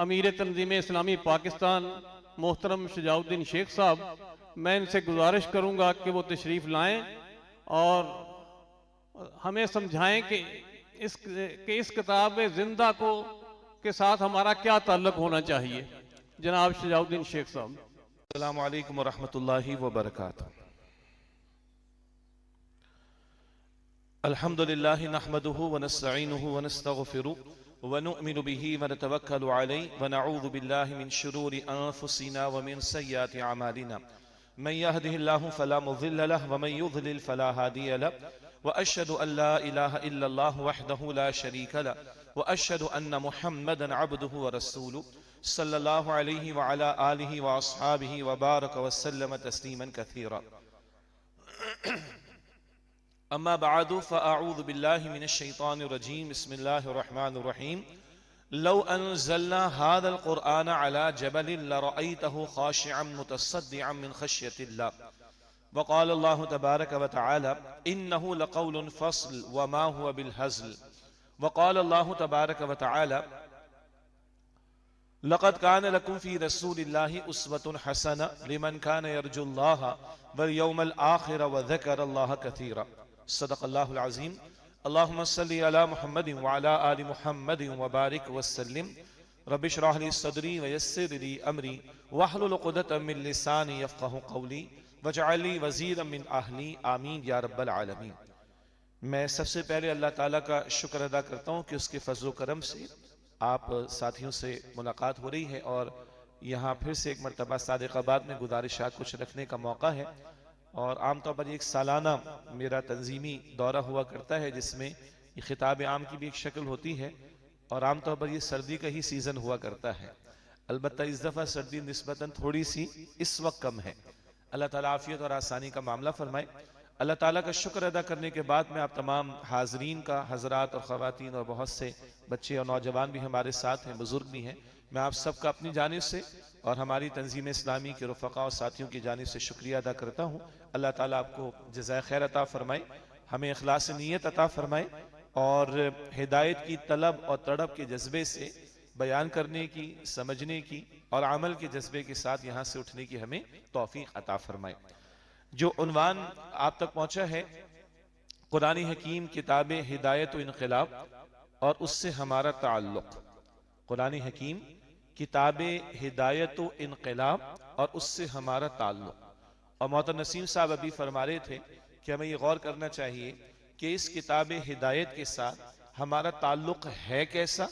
अमीर तंजीम इस्लामी पाकिस्तान मोहतरम शुजाउद्दीन शेख साहब, मैं इनसे गुजारिश करूंगा कि वो तशरीफ़ लाएं और हमें समझाएं कि इस किताब जिंदा को के साथ हमारा क्या ताल्लुक होना चाहिए। जनाब शुजाउद्दीन शेख साहब। अस्सलामु अलैकुम व रहमतुल्लाहि व बरकातुहू। अल्हम्दुलिल्लाहि नहमदुहु व नस्तईनुहु व नस्तगफिरुहु व नुअमिनु बिही व नतवक्कलु अलैहि व नऊज़ु बिल्लाहि मिन शुरूरि अनफुसिना व मिन सय्यिआति अमालिना। मन यहदिहिल्लाहु फला मुज़िल्ल लहु व मन युज़लिल फला हादिय लहु व अशहदु अन ला इलाहा इल्लल्लाहु वहदहु ला शरीक लहु व अशहदु अन्न मुहम्मदन अब्दुहु व रसूलुहु सल्लल्लाहु अलैहि व अला आलिहि व अस्हाबिहि व बारक व सल्लम तस्लीमन कसीरा। अम्मा बअदु फ़अऊज़ु बिल्लाहि मिनश शैतानिर रजीम। बिस्मिल्लाहिर रहमानिर रहीम। लौ अनज़लना हाज़ल क़ुरआन अला जबलिन लरअयतहु ख़ाशिअन मुतसद्दिअन मिन ख़श्यतिल्लाह। व क़ाल अल्लाहु तबारक व तआला इन्नहु लक़ौलुन फ़स्ल व मा हुवा बिलहज़ल। व क़ाल अल्लाहु तबारक व तआला लक़द कान लकुम फ़ी रसूलिल्लाहि उस्वतुन हसना लिमन कान यरजुल्लाह वल यौमल आखिर व ज़करल्लाह कसीरा। सदक़ल्लाहुल अज़ीम। अल्लाहुम्मा सल्लि अला मुहम्मदिन व अला आलि मुहम्मदिन व बारिक व सल्लिम। रब्बि इश्रह ली सदरी व यस्सिर ली अमरी वहलुल उक़दतम मिन लिसानी यफ़क़हू क़ौली वजअल ली वज़ीरन मिन अहली। आमीन या रब्बल आलमीन। मैं सबसे पहले अल्लाह ताला का शुक्र अदा करता हूँ कि उसके फज़्ल करम से आप साथियों से मुलाकात हो रही है और यहाँ फिर से एक मरतबा सादिक़ाबाद में गुज़ारिशात कुछ रखने का मौका है। और आमतौर पर एक सालाना मेरा तंजीमी दौरा हुआ करता है जिसमें ये खिताब आम की भी एक शक्ल होती है और आमतौर पर ये सर्दी का ही सीज़न हुआ करता है। अलबत्ता इस दफ़ा सर्दी निस्बतन थोड़ी सी इस वक्त कम है। अल्लाह ताला आफ़ियत और आसानी का मामला फरमाए। अल्लाह ताला का शुक्र अदा करने के बाद मैं आप तमाम हाजरीन का, हजरात और ख़वातीन और बहुत से बच्चे और नौजवान भी हमारे साथ हैं, बुज़ुर्ग भी हैं, मैं आप सबका अपनी जानिब से और हमारी तंजीम इस्लामी के रुफ़क़ा और साथियों की जानिब से शुक्रिया अदा करता हूँ। अल्लाह ताला आपको जज़ाए खैर अता फ़रमाए, हमें इखलास नीयत अता फ़रमाए और हिदायत की तलब और तड़प के जज्बे से बयान करने की, समझने की और अमल के जज्बे के साथ यहाँ से उठने की हमें तौफ़ीक़ अता फ़रमाए। जो उन्वान आप तक पहुँचा है कुरान हकीम किताब हिदायत व इनक़िलाब और उससे हमारा ताल्लुक़। कुरान हकीम किताब हिदायत व इनक़िलाब और उससे हमारा ताल्लुक़। और मोहतरम नसीम साहब अभी फरमा रहे थे कि हमें ये गौर करना चाहिए कि इस किताब हिदायत के साथ हमारा ताल्लुक़ है कैसा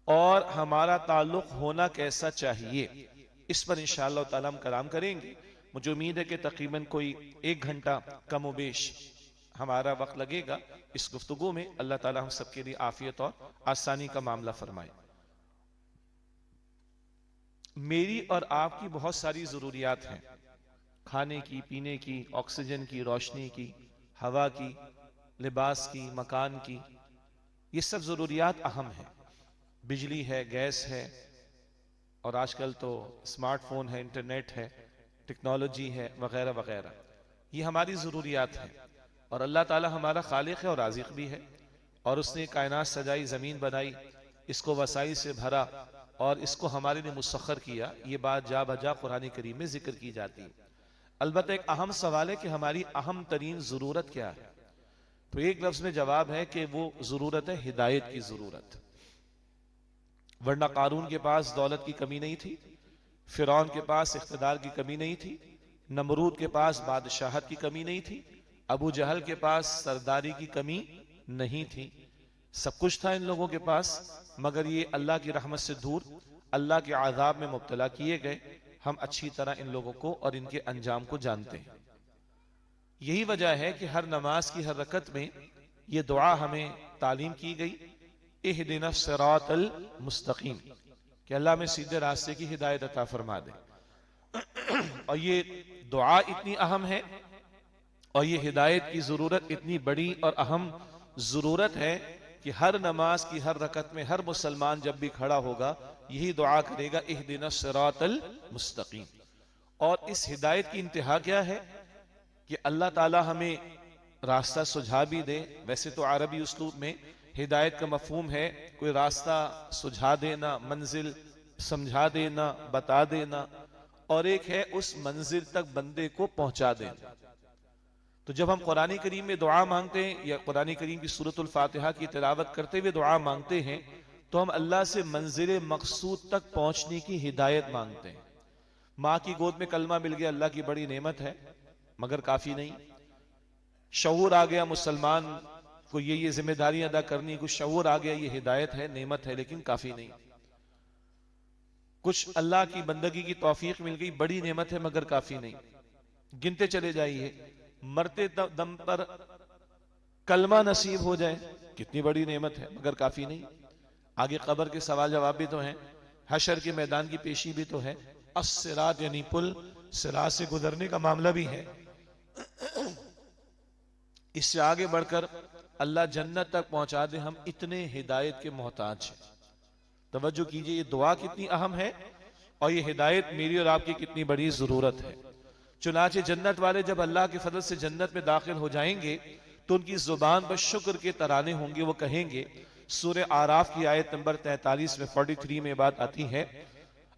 और हमारा ताल्लुक़ होना कैसा चाहिए। इस पर इंशाअल्लाह ताला हम कलाम करेंगे। मुझे उम्मीद है कि तकरीबन कोई 1 घंटा कम व बेश हमारा वक्त लगेगा इस गुफ्तगू में। अल्लाह ताला हम सबके लिए आफियत और आसानी का मामला फरमाए। मेरी और आपकी बहुत सारी ज़रूरियात हैं, खाने की, पीने की, ऑक्सीजन की, रोशनी की, हवा की, लिबास की, मकान की। ये सब ज़रूरियात अहम हैं। बिजली है, गैस है और आजकल तो स्मार्टफोन है, इंटरनेट है, टेक्नोलॉजी है वगैरह वगैरह। ये हमारी ज़रूरियात हैं और अल्लाह ताला हमारा खालिक है और राज़िक़ भी है और उसने कायनात सजाई, ज़मीन बनाई, इसको वसाई से भरा और इसको हमारे लिए मुसख्खर किया। ये बात जा बजा कुरान करीम में जिक्र की जाती है। अलबत्ता एक अहम सवाल है कि हमारी अहम तरीन ज़रूरत क्या है। तो एक लफ्ज़ में जवाब है कि वो ज़रूरत है हिदायत की ज़रूरत। वरना कारून के पास दौलत की कमी नहीं थी, फिरौन के पास इख्तिदार की कमी नहीं थी, नमरूद के पास बादशाहत की कमी नहीं थी, अबू जहल के पास सरदारी की कमी नहीं थी। सब कुछ था इन लोगों के पास, मगर ये अल्लाह की रहमत से दूर, अल्लाह के आज़ाब में मुब्तला किए गए। हम अच्छी तरह इन लोगों को और इनके अंजाम को जानते हैं। यही वजह है कि हर नमाज की हर रकत में ये दुआ हमें तालीम की गई, इहदिना सिरातल मुस्तकीम, कि अल्लाह में सीधे रास्ते की हिदायत अता फरमा दे। और ये दुआ इतनी अहम है और ये हिदायत की जरूरत इतनी बड़ी और अहम जरूरत है कि हर नमाज की हर रकत में हर मुसलमान जब भी खड़ा होगा यही दुआ करेगा, इहदिना सिरातल मुस्तकीम। और इस हिदायत की इंतहा क्या है कि अल्लाह ताला हमें रास्ता सुझा भी दे। वैसे तो अरबी उसलूब में हिदायत का मफहूम है कोई रास्ता सुझा देना, मंजिल समझा देना, बता देना, और एक है उस मंजिल तक बंदे को पहुंचा देना। तो जब हम कुरान करीम में दुआ मांगते हैं या कुरान करीम की सूरतुल फातिहा की तिलावत करते हुए दुआ मांगते हैं, तो हम अल्लाह से मंजिल मकसूद तक पहुंचने की हिदायत मांगते हैं। माँ की गोद में कलमा मिल गया, अल्लाह की बड़ी नेमत है, मगर काफी नहीं। शऊर आ गया, मुसलमान को ये जिम्मेदारियां अदा करनी, कुछ शऊर आ गया, ये हिदायत है, नेमत है, लेकिन काफी नहीं। कुछ अल्लाह की बंदगी की तौफीक मिल गई, बड़ी नेमत है, मगर काफी नहीं। गिनते चले जाइए, मरते दम पर कलमा नसीब हो जाए, कितनी बड़ी नेमत है, मगर काफी नहीं। आगे कब्र के सवाल जवाब भी तो हैं, हशर के मैदान की पेशी भी तो है, अस्सिरात यानी पुल, सिरात से गुजरने का मामला भी है। इससे आगे बढ़कर अल्लाह जन्नत तक पहुंचा दे, हम इतने हिदायत के मोहताज हैं। तवज्जो कीजिए, ये दुआ कितनी अहम है और ये हिदायत मेरी और आपकी कितनी बड़ी जरूरत है। चुनाचे जन्नत वाले जब अल्लाह के फजल से जन्नत में दाखिल हो जाएंगे तो उनकी जुबान पर शुक्र के तराने होंगे। वो कहेंगे, सूरह आराफ की आयत नंबर 43 में 43 में बात आती है,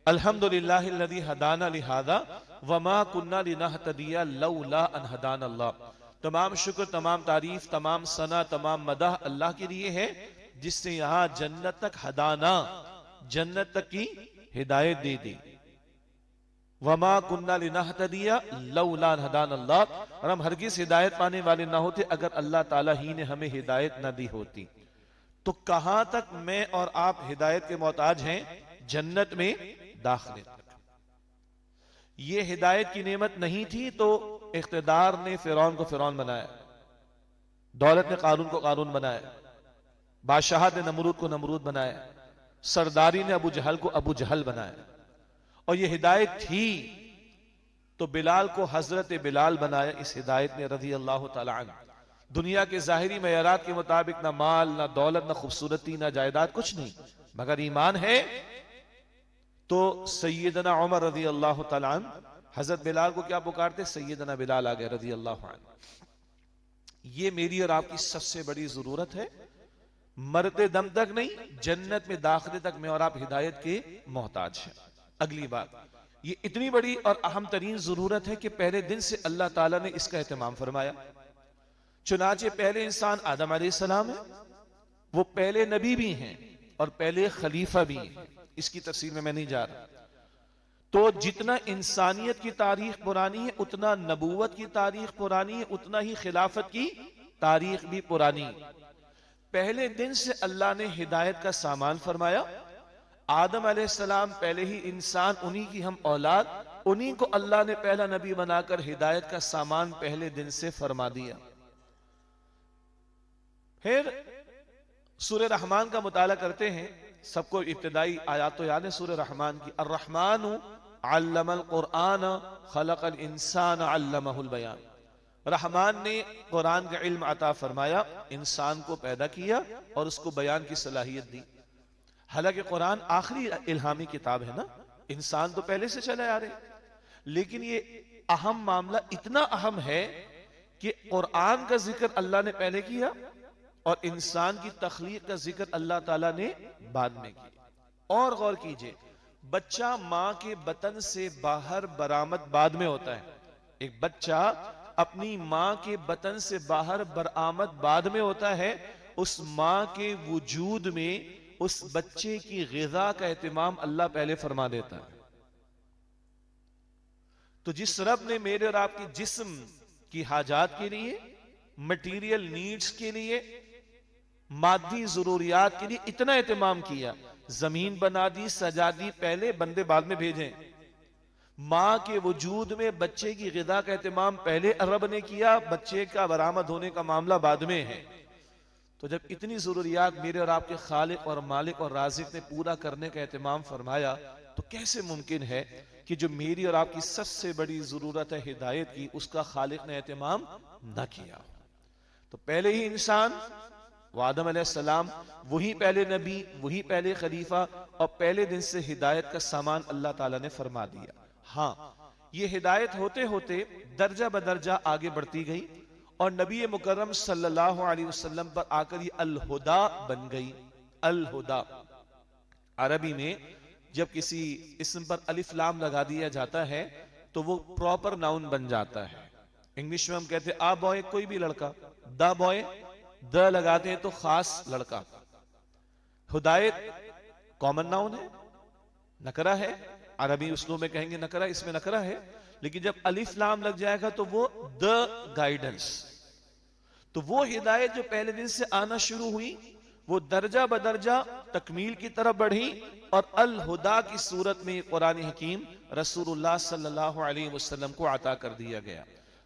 अल्हम्दुलिल्लाहिल्लज़ी हदाना लिहादा वमा कुन्ना लिनहतदिया लौला अन हदाना अल्लाह। तमाम शुक्र, तमाम तारीफ, तमाम सना, तमाम मदह अल्लाह के लिए है जिसने यहां जन्नत तक हदाना, जन्नत तक की हिदायत दे दी। वमा कुन्ना लिनहतदिया लौला अन हदाना अल्लाह, और हम हरगिज हिदायत पाने वाले ना होते अगर अल्लाह ताला ही ने हमें हिदायत ना दी होती। तो कहां तक मैं और आप हिदायत के मोहताज हैं? जन्नत में दाखिले तक। ये हिदायत की नेमत नहीं थी तो इख्तिदार ने फिरौन को फिरौन बनाया, दौलत ने कारून को कारून बनाया, बादशाहत ने नमरूद को नमरूद बनाया, सरदारी ने अबू जहल को अबू जहल बनाया। और ये हिदायत थी तो बिलाल को हजरत बिलाल बनाया इस हिदायत ने रज़ी अल्लाह तआला अन्हु। दुनिया के जाहिरी मयारात के मुताबिक ना माल, ना दौलत, ना खूबसूरती, ना जायदाद, कुछ नहीं, मगर ईमान है। तो सैयदना उमर रज़ी अल्लाह तआला अन्हु हजरत बिलाल को क्या पुकारते? सैयदना बिलाल आ गए रज़ी अल्लाह अन्हु। ये मेरी और आपकी सबसे बड़ी जरूरत है। मरते दम तक नहीं, जन्नत में दाखिले तक मैं और आप हिदायत के मोहताज हैं। अगली बात, ये इतनी बड़ी और अहम तरीन जरूरत है कि पहले दिन से अल्लाह ताला ने इसका एहतमाम फरमाया। चुनाचे पहले इंसान आदम अलैहिस्सलाम है, वो पहले नबी भी हैं और पहले खलीफा भी हैं। इसकी तफसील में मैं नहीं जा रहा। तो जितना इंसानियत की तारीख पुरानी है, उतना नबूवत की तारीख पुरानी है, उतना ही खिलाफत की तारीख भी पुरानी। पहले दिन से अल्लाह ने हिदायत का सामान फरमाया। आदम अलैहिस्सलाम पहले ही इंसान, उन्हीं की हम औलाद, उन्हीं को अल्लाह ने पहला नबी बनाकर हिदायत का सामान पहले दिन से फरमा दिया। फिर सूरह रहमान का मुताला करते हैं, सबको इब्तिदाई आयात तो याद है सूरह रहमान की, अर्रहमानु अल्लमल कुरआन खलकल इंसान अल्लमहुल बयान। रहमान ने कुरान का इल्म अता फरमाया, इंसान को पैदा किया और उसको बयान की सलाहियत दी। हालांकि कुरान आखिरी इल्हामी किताब है ना, इंसान तो पहले से चले आ रहे, लेकिन ये अहम मामला इतना अहम है कि कुरान का जिक्र अल्लाह ने पहले किया और इंसान की तख्लीक का जिक्र अल्लाह ताला ने बाद में किया। और गौर कीजिए, बच्चा मां के बतन से बाहर बरामद बाद में होता है। एक बच्चा अपनी मां के बतन से बाहर बरामद बाद में होता है। उस मां के वजूद में उस बच्चे की ग़िज़ा का एहतमाम अल्लाह पहले फरमा देता है। तो जिस रब ने मेरे और आपके जिस्म की हाजात के लिए, मटीरियल नीड्स के लिए, मादी जरूरियात के लिए इतना एहतमाम किया, जमीन बना दी, सजा दी, पहले बंदे बाद में भेजे। मां के वजूद में बच्चे की ग़िज़ा का एहतमाम पहले रब ने किया, बच्चे का बरामद होने का मामला बाद में है। तो जब इतनी जरूरियात मेरे और आपके खालिक और मालिक और राज़िक ने पूरा करने का एहतमाम फरमाया, तो कैसे मुमकिन है कि जो मेरी और आपकी सबसे बड़ी जरूरत है हिदायत की, उसका खालिक ने एहतमाम न किया। तो पहले ही इंसान वो आदम अलैहिस्सलाम, वही पहले नबी, वही पहले खलीफा, और पहले दिन से हिदायत का सामान अल्लाह ताला ने फरमा दिया। हाँ, ये हिदायत होते होते दर्जा बदर्जा आगे बढ़ती गई और नबी मुकर्रम सल्लल्लाहु अलैहि वसल्लम पर आकर ये अल हुदा बन गई। अल हुदा अरबी में जब किसी इस्म पर अलिफ लाम लगा दिया जाता है तो वो प्रॉपर नाउन बन जाता है। इंग्लिश में हम कहते हैं आ बॉय, कोई भी लड़का, द बॉय, द लगाते हैं तो खास लड़का। हुदायत कॉमन नाउन है, नकरा है, अरबी उसलूब में कहेंगे नकरा, इसमें नकरा है, लेकिन जब अलिफ लाम लग जाएगा तो वो द गाइडेंस। तो वो हिदायत जो पहले दिन से आना शुरू हुई वो दर्जा बदर्जा तकमील की तरफ बढ़ी और अल हुदा की सूरत में कुरान हकीम रसूलुल्लाह सल्लल्लाहु अलैहि वसल्लम को अता कर दिया गया।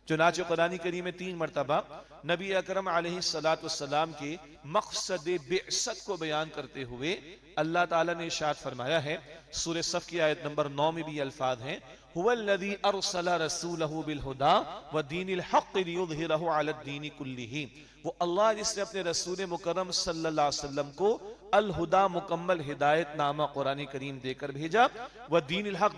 चुनांचे कुरान करीम में 3 मरतबा नबी अकरम अलैहिस्सलातु वस्सलाम के मकसद बिअसत को बयान करते हुए अल्लाह ताला ने इरशाद फरमाया है, सूरह सफ की आयत नंबर 9 में भी अल्फाज हैं, हुवल्लज़ी अरसला रसूलहु बिल हुदा व दीनिल हक़ लियुज़हिरहु अला दीनि कुल्लिही। वो अल्लाह जिसने अपने रसूल मुकर्रम सल्लल्लाहु अलैहि वसल्लम को अल हुदा मुकम्मल हिदायत नामा कुरान करीम देकर भेजा, व दीनिल हक़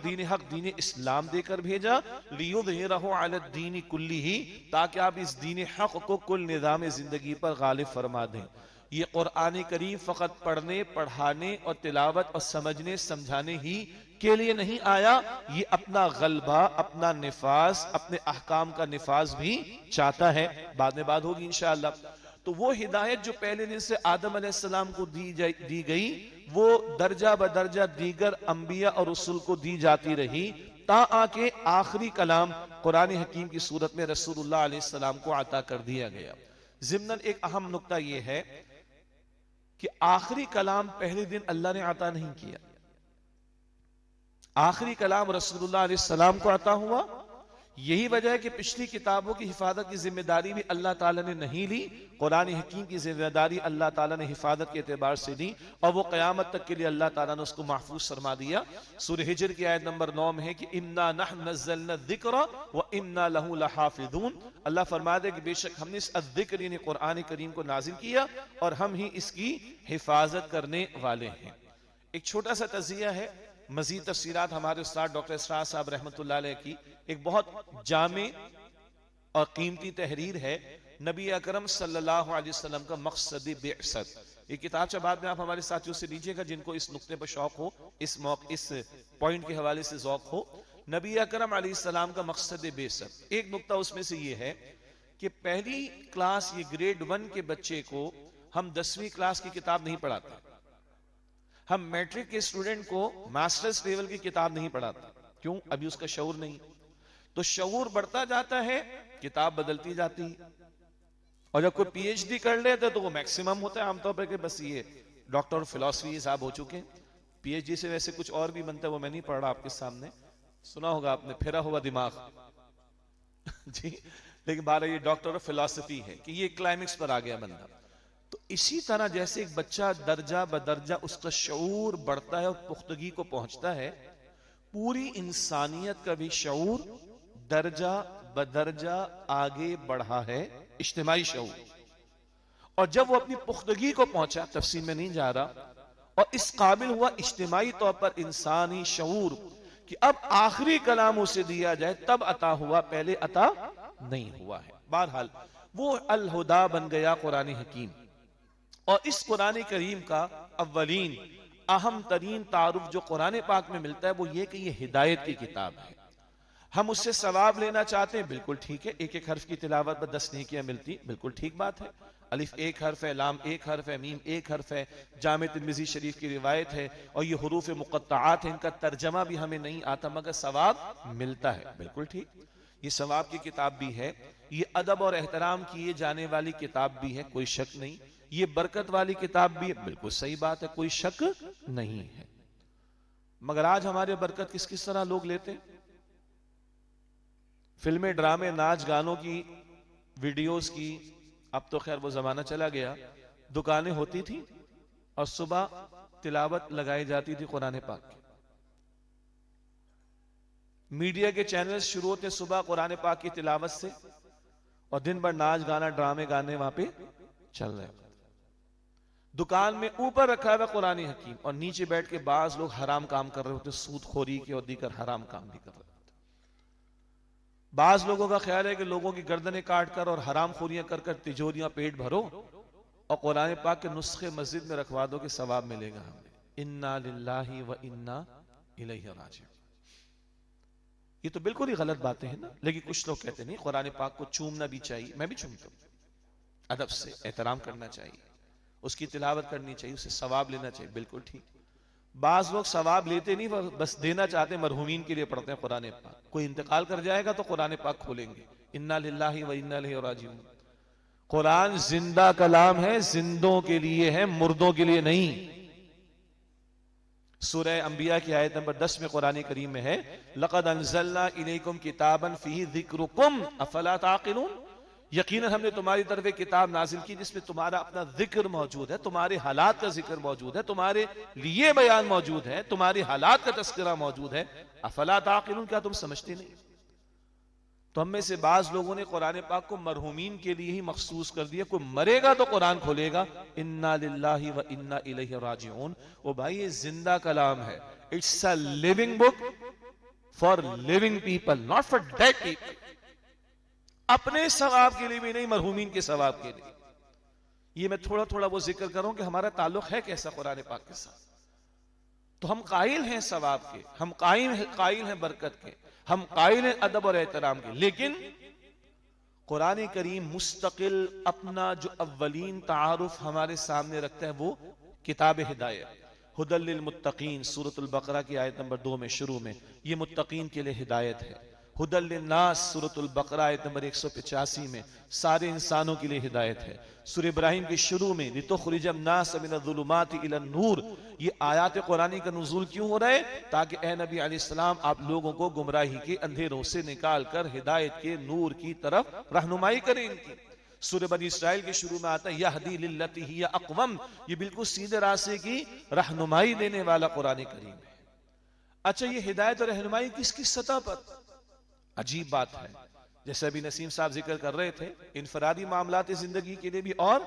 दीन इस्लाम देकर भेजा, लियुज़हिरहु अला दीनि कुल्लिही, ताकि आप इस दीन हक़ को कुल निज़ाम जिंदगी पर गालिब फरमा दें। ये कुरान करीम फकत पढ़ने, पढ़ाने और तिलावत और समझने समझाने ही के लिए नहीं आया, ये अपना गलबा, अपना निफाज, अपने अहकाम का निफाज भी चाहता है। बाद में बात होगी इंशाअल्लाह। तो वो हिदायत जो पहले दिन से आदम अलैहिस्सलाम को दी गई वो दर्जा बदर्जा दीगर अंबिया और रसूल को दी जाती रही, ता आके आखिरी कलाम कुरान हकीम की सूरत में रसूलुल्लाह अलैहिस्सलाम को अता कर दिया गया। ज़िम्नन एक अहम नुक्ता यह है कि आखिरी कलाम पहले दिन अल्लाह ने अता नहीं किया, आखिरी कलाम रसूलुल्लाह अलैहिस्सलाम को अता हुआ। यही वजह है कि पिछली किताबों की हिफाजत की जिम्मेदारी भी अल्लाह ताला ने नहीं ली, कुरान हकीम की जिम्मेदारी अल्लाह ताला ने हिफाजत के एतबार से दी और वो क़यामत तक के लिए अल्लाह ताला ने उसको महफूज फरमा दिया। सूरह हिज्र की आयत नंबर 9 में है कि इन्ना नहनु नज़्ज़लना ज़िक्रा व इन्ना लहू लहाफ़िज़ून। अल्लाह फरमा दे कि बेशक हमने इस अज़्ज़िक्र यानी कुरान करीम को नाज़िल किया और हम ही इसकी हिफाजत करने वाले हैं। एक छोटा सा तज़किया है, मजीद तफसीरात हमारे उस्ताद डॉक्टर इसरार साहब रहमतुल्लाह अलैह की एक बहुत जामे और कीमती तहरीर है, नबी अकरम सल्लल्लाहु अलैहि वसल्लम का मकसद बिअसत। ये किताब से बाद में आप हमारे साथियों से लीजिएगा जिनको इस नुक्ते पर शौक हो, इस पॉइंट के हवाले से ज़ौक़ हो। नबी अकरम अलैहिस्सलाम का मकसद बिअसत, एक नुक्ता उसमें से ये है कि पहली क्लास ये ग्रेड 1 के बच्चे को हम 10वीं क्लास की किताब नहीं पढ़ाते, हम मैट्रिक के स्टूडेंट को मास्टर्स लेवल की किताब नहीं पढ़ाते। क्यों? अभी उसका शऊर नहीं। तो शऊर बढ़ता जाता है, किताब बदलती जाती है, और जब कोई पीएचडी कर लेते तो वो मैक्सिमम होता है आमतौर पर कि बस ये डॉक्टर फिलॉसफी साहब हो चुके हैं। पीएचडी से वैसे कुछ और भी बनता है, वो मैं नहीं पढ़ रहा आपके सामने, सुना होगा आपने, फिरा हुआ दिमाग जी। लेकिन बारह ये डॉक्टर ऑफ फिलॉसफी है कि ये क्लाइमेक्स पर आ गया बंदा। तो इसी तरह जैसे एक बच्चा दर्जा बदर्जा उसका शऊर बढ़ता है और पुख्तगी को पहुंचता है, पूरी इंसानियत का भी शऊर दर्जा बदर्जा आगे बढ़ा है, इज्तिमाई शऊर। और जब वो अपनी पुख्तगी को पहुंचा, तफसील में नहीं जा रहा, और इस काबिल हुआ इज्तिमाई तौर पर इंसानी शऊर कि अब आखिरी कलाम उसे दिया जाए, तब अता हुआ, पहले अता नहीं हुआ है। बहरहाल वो अल हुदा बन गया कुरान हकीम। और इस कुरान करीम का अव्वलीन अहम तरीन तारुफ जो कुरान पाक में मिलता है वो ये कि ये हिदायत की किताब है। हम उससे सवाब लेना चाहते हैं, बिल्कुल ठीक है, एक एक हर्फ की तिलावत पर 10 नेकियां मिलती, बिल्कुल ठीक बात है। अलिफ एक हर्फ है, लाम एक हर्फ है, मीम एक हर्फ है, जामे तिर्मिज़ी शरीफ की रिवायत है, और ये हुरूफ मुक़त्तआत है, इनका तर्जमा भी हमें नहीं आता मगर सवाब मिलता है, बिल्कुल ठीक। ये सवाब की किताब भी है, ये अदब और एहतराम किए जाने वाली किताब भी है, कोई शक नहीं। ये बरकत वाली किताब भी है, बिल्कुल सही बात है, कोई शक नहीं है। मगर आज हमारे बरकत किस किस तरह लोग लेते हैं? फिल्में, ड्रामे, नाच गानों की, वीडियोस की, अब तो खैर वो जमाना चला गया। दुकानें होती थी और सुबह तिलावत लगाई जाती थी कुरान पाक की। मीडिया के चैनल्स शुरू होते सुबह कुरान पाक की तिलावत से, और दिन भर नाच गाना ड्रामे गाने वहां पे चल रहे। दुकान में ऊपर रखा हुआ कुरान हकीम और नीचे बैठ के बाज लोग हराम काम कर रहे होते, सूदखोरी के और दीगर हराम काम भी कर रहे होते। बाज लोगों का ख्याल है कि लोगों की गर्दनें काट कर और हराम खोरियां कर कर तिजोरियां पेट भरो और कुरान पाक के नुस्खे मस्जिद में रखवा दो कि सवाब मिलेगा हमें। इन्ना लिल्लाहि व इन्ना इलैहि राजिऊन। ये तो बिल्कुल ही गलत बातें हैं ना। लेकिन कुछ लोग कहते नहीं, कुरान पाक को चूमना भी चाहिए। मैं भी चूमता हूं, अदब से एहतराम करना चाहिए, उसकी तिलावत करनी चाहिए, उससे सवाब लेना चाहिए, बिल्कुल ठीक। बाज लोग सवाब लेते नहीं, बस देना चाहते, मरहूमीन के लिए पढ़ते हैं कुरान पाक। कोई इंतकाल कर जाएगा तो कुरान पाक खोलेंगे, इन्ना लिल्लाहि व इन्ना इलैहि राजिऊन। कुरान जिंदा कलाम है, जिंदों के लिए है, मुर्दों के लिए नहीं। सूरह अंबिया की आयत नंबर 10 में कुरान करीम में है, लक़द अंज़लना इलैकुम किताबन फ़ीही ज़िक्रुकुम अफ़ला ताक़िलून। यकीनन हमने तुम्हारी तरफ एक किताब नाजिल की जिसमें तुम्हारा अपना जिक्र मौजूद है, तुम्हारे हालात का जिक्र मौजूद है, तुम्हारे लिए बयान मौजूद है, तुम्हारे हालात का तस्करा मौजूद है। अफ़ला ताक़िलून, क्या तुम समझते नहीं? तो हम में से बाज लोगों ने कुरान पाक को मरहूमीन के लिए ही मखसूस कर दिया। कोई मरेगा तो कुरान खोलेगा, इन्ना लिल्लाहि व इन्ना इलैहि राजिऊन। ओ भाई, ये जिंदा कलाम है। It's a living book for living people, not for dead people. अपने सवाब के लिए भी नहीं, मरहूमीन के सवाब के लिए। ये मैं थोड़ा थोड़ा वो जिक्र करूं कि हमारा ताल्लुक है कैसा कुरान पाक के साथ। तो हम कायल हैं सवाब के, हम कायल हैं बरकत के, हम कायल हैं अदब और एहतराम के। लेकिन कुरान करीम मुस्तकिल अपना जो अव्वलीन तारुफ हमारे सामने रखता है वो किताब हिदायत, हुदल लिल मुत्तकीन। सूरतुल बकरा की आयत नंबर 2 में शुरू में ये मुत्तकीन के लिए हिदायत है। हुदल लिन्नास सूरतुल बकरा आयत नंबर 185 में सारे इंसानों के लिए हिदायत है। सूरह इब्राहिम के शुरू में लितुखरिजन नास मिनज़्ज़ुलुमाति इलन नूर, ये आयात कुरानी का नुज़ूल क्यों हो रहा है? ताकि ए नबी अलैहिस्सलाम आप लोगों को गुमराही के अंधेरों से निकाल कर हिदायत के नूर की तरफ रहनुमाई करें इनकी। सूरह बनी इस्राइल के शुरू में आता है यहदी लिल्लती हिय अक़वम, ये बिल्कुल सीधे रास्ते की रहनुमाई देने वाला कुरान करीम है। अच्छा, ये हिदायत और रहनुमाई किस किस सतह पर? अजीब बात है, जैसे अभी नसीम साहब जिक्र कर रहे थे, इनफरादी मामलात जिंदगी के लिए भी और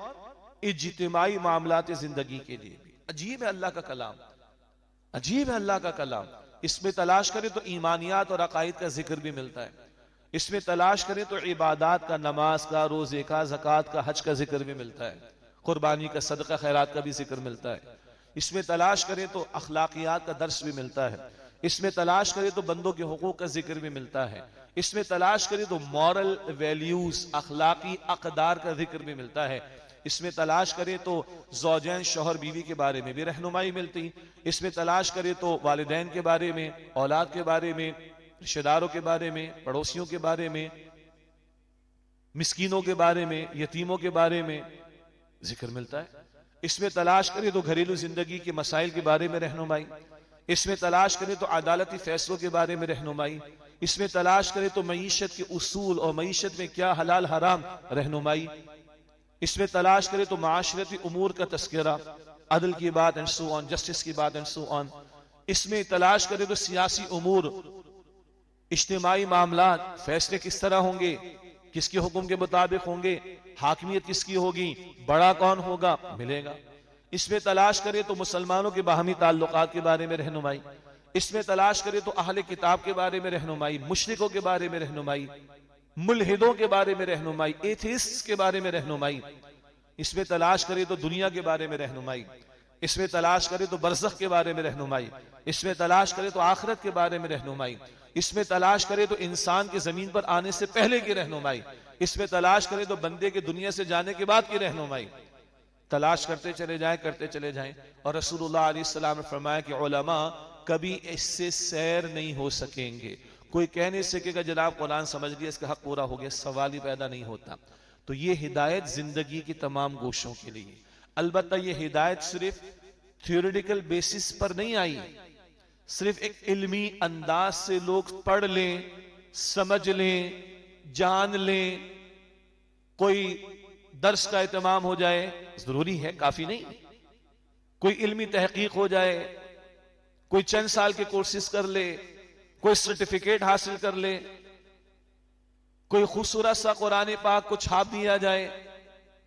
इज्तिमाई मामलात जिंदगी के लिए भी। अजीब है अल्लाह का कलाम, अजीब है अल्लाह का कलाम। इसमें तलाश करें तो ईमानियात और अकायद का जिक्र भी मिलता है, इसमें तलाश करें तो इबादात का, नमाज का, रोजे का, ज़कात का, हज का जिक्र भी मिलता है, कुर्बानी का, सदका खैरात का भी जिक्र मिलता है। इसमें तलाश करें तो अखलाकियात का दर्स भी मिलता है, इसमें तलाश करें तो बंदों के हुकूक का जिक्र भी मिलता है, इसमें तलाश करें तो मॉरल वैल्यूज, अखलाकी अकदार का जिक्र भी मिलता है, इसमें तलाश करें तो ज़ौजैन शौहर बीवी के बारे में भी रहनुमाई मिलती, इसमें तलाश करें तो वालिदैन के बारे में, औलाद के बारे में, रिश्तेदारों के बारे में, पड़ोसियों के बारे में, मिस्कीनों के बारे में, यतीमों के बारे में जिक्र मिलता है। इसमें तलाश करें तो घरेलू जिंदगी के मसाइल के बारे में रहनुमाई, इसमें तलाश करें तो अदालती फैसलों के बारे में रहनुमाई, इसमें तलाश करें तो मईशत के उसूल और मईशत में क्या हलाल हराम रहनुमाई, इसमें तलाश करें तो माशरती उमूर का तस्करा, अदल की बात एंड सो ऑन, जस्टिस की बात एंड सो ऑन। इसमें तलाश करें तो सियासी उमूर, इज्तिमाई मामलात, फैसले किस तरह होंगे, किसके हुक्म के मुताबिक होंगे, हाकिमियत किसकी होगी, बड़ा कौन होगा, मिलेगा। इसमें तलाश करें तो मुसलमानों के बाहमी ताल्लुकात के बारे में रहनुमाई, इसमें तलाश करें तो अहले किताब के बारे में रहनुमाई, मुशरिकों के बारे में रहनुमाई, मुल्हिदों के बारे में रहनुमाई, एथिस्ट के बारे में रहनुमाई, इसमें तलाश करें तो दुनिया के बारे में रहनुमाई, इसमें तलाश करें तो बरज़ख के बारे में रहनुमाई, इसमें तलाश करें तो आखिरत के बारे में रहनुमाई, इसमें तलाश करें तो इंसान के जमीन पर आने से पहले की रहनुमाई, इसमें तलाश करें तो बंदे के दुनिया से जाने के बाद की रहनुमाई। तलाश करते चले जाएं, करते चले जाएं। और रसूलुल्लाह अलैहि सलाम ने फरमाया कि उलमा कभी इससे सैर नहीं हो सकेंगे। कोई कह नहीं सकेगा जनाब कुरान समझ लिया, इसका हक पूरा हो गया, सवाल ही पैदा नहीं होता। तो ये हिदायत जिंदगी की तमाम गोशों के लिए। अलबत्ता ये हिदायत सिर्फ थियोरेटिकल बेसिस पर नहीं आई, सिर्फ एक इल्मी अंदाज से लोग पढ़ लें, समझ लें, जान लें, कोई दर्स का एहतमाम हो जाए जरूरी है, काफी नहीं। कोई इल्मी तहकीक हो जाए, कोई चंद साल के कोर्सेज कर ले, कोई सर्टिफिकेट हासिल कर ले, कोई खूबसूरत सा कुरान पाक को छाप दिया जाए,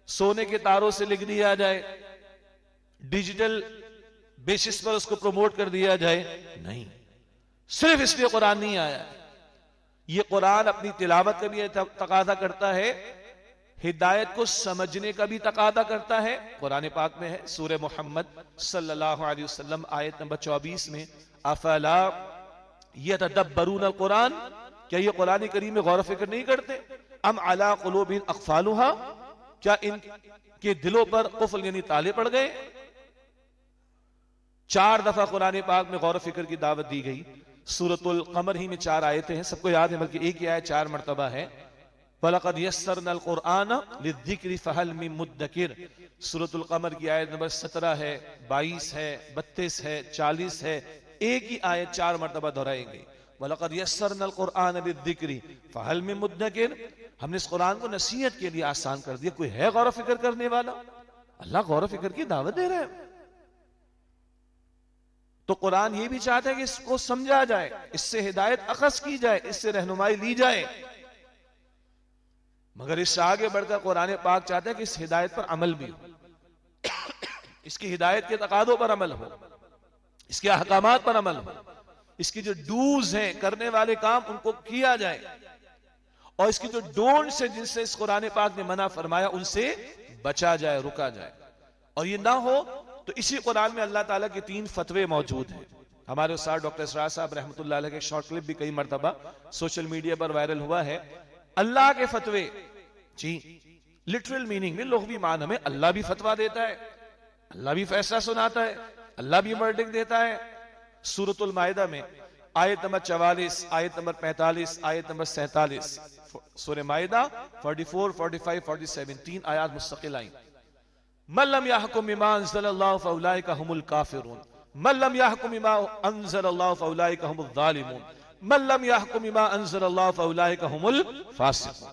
सोने के तारों से लिख दिया जाए, डिजिटल बेसिस पर उसको प्रमोट कर दिया जाए, नहीं। सिर्फ इसलिए कुरान नहीं आया ये कुरान अपनी तिलावत का भी तकादा करता है, हिदायत को समझने का भी तकादा करता है। कुरान पाक में है सूरह मोहम्मद सल्लल्लाहु अलैहि वसल्लम आयत नंबर 24 में, अफला यतदब्बरून अल कुरान, क्या ये कुरान करीम में गौर फिक्र नहीं करते? अम अला कुलूबिन अक़फ़ालुहा, क्या इनके दिलों पर कुफ़्ल यानी ताले पड़ गए? 4 दफा कुरान पाक में गौर फिक्र की दावत दी गई। सूरतुल कमर ही में 4 आयतें हैं, सबको याद है, बल्कि एक ही आयत 4 मरतबा है। वलक़द यस्सरनल कुरआन लिज़्ज़िक्रि फ़हल मिन मुद्दकिर, सूरतुल कमर की आयत नंबर 17 है, 22 है, 32 है, 40 है, एक ही आयत 4 मरतबा दोहराएंगे। वलक़द यस्सरनल कुरआन लिज़्ज़िक्रि फ़हल मिन मुद्दकिर, हमने इस कुरान को नसीहत के लिए आसान कर दिया, कोई है गौर फिक्र करने वाला? अल्लाह गौर फिक्र की दावत दे रहा है। तो कुरान ये भी चाहता है कि इसको समझा जाए, इससे हिदायत अखज़ की जाए, इससे रहनुमाई ली जाए, मगर इससे आगे बढ़कर कुरान पाक चाहता है कि इस हिदायत पर अमल भी हो, इसकी हिदायत के तकादों पर अमल हो, इसके अहकामात पर अमल हो, इसकी जो डूज हैं, करने वाले काम, उनको किया जाए, और इसकी जो डोंट्स हैं, जिनसे इस कुरान पाक ने मना फरमाया, उनसे बचा जाए, रुका जाए। और ये ना हो तो इसी कुरान में अल्लाह ताला के 3 फतवे मौजूद हैं। हमारे उस्ताद डॉक्टर इसरार साहब रहमतुल्लाह अलैह के शॉर्ट क्लिप भी कई मरतबा सोशल मीडिया पर वायरल हुआ है। अल्लाह के फतवे, जी लिटरल मीनिंग में लुग़वी माना में अल्लाह भी फतवा देता है, अल्लाह भी फैसला सुनाता है, अल्लाह भी वर्डिक्ट देता है। सूरतुल माइदा में आयत नंबर 44, आयत नंबर 45, आयत नंबर 47, सूरह माइदा 44, 45, 47, 3 आयत मुस्तकिल आई। मल्लम यहकुम बिमा अंज़लल्लाहु फउलाइका हुमुल काफिरून, मल्लम यहकुम बिमा अंज़लल्लाहु फउलाइका हुमुल ज़ालिमून, मल्लम यहकुम बिमा अंज़लल्लाहु फउलाइका हुमुल फासिकून।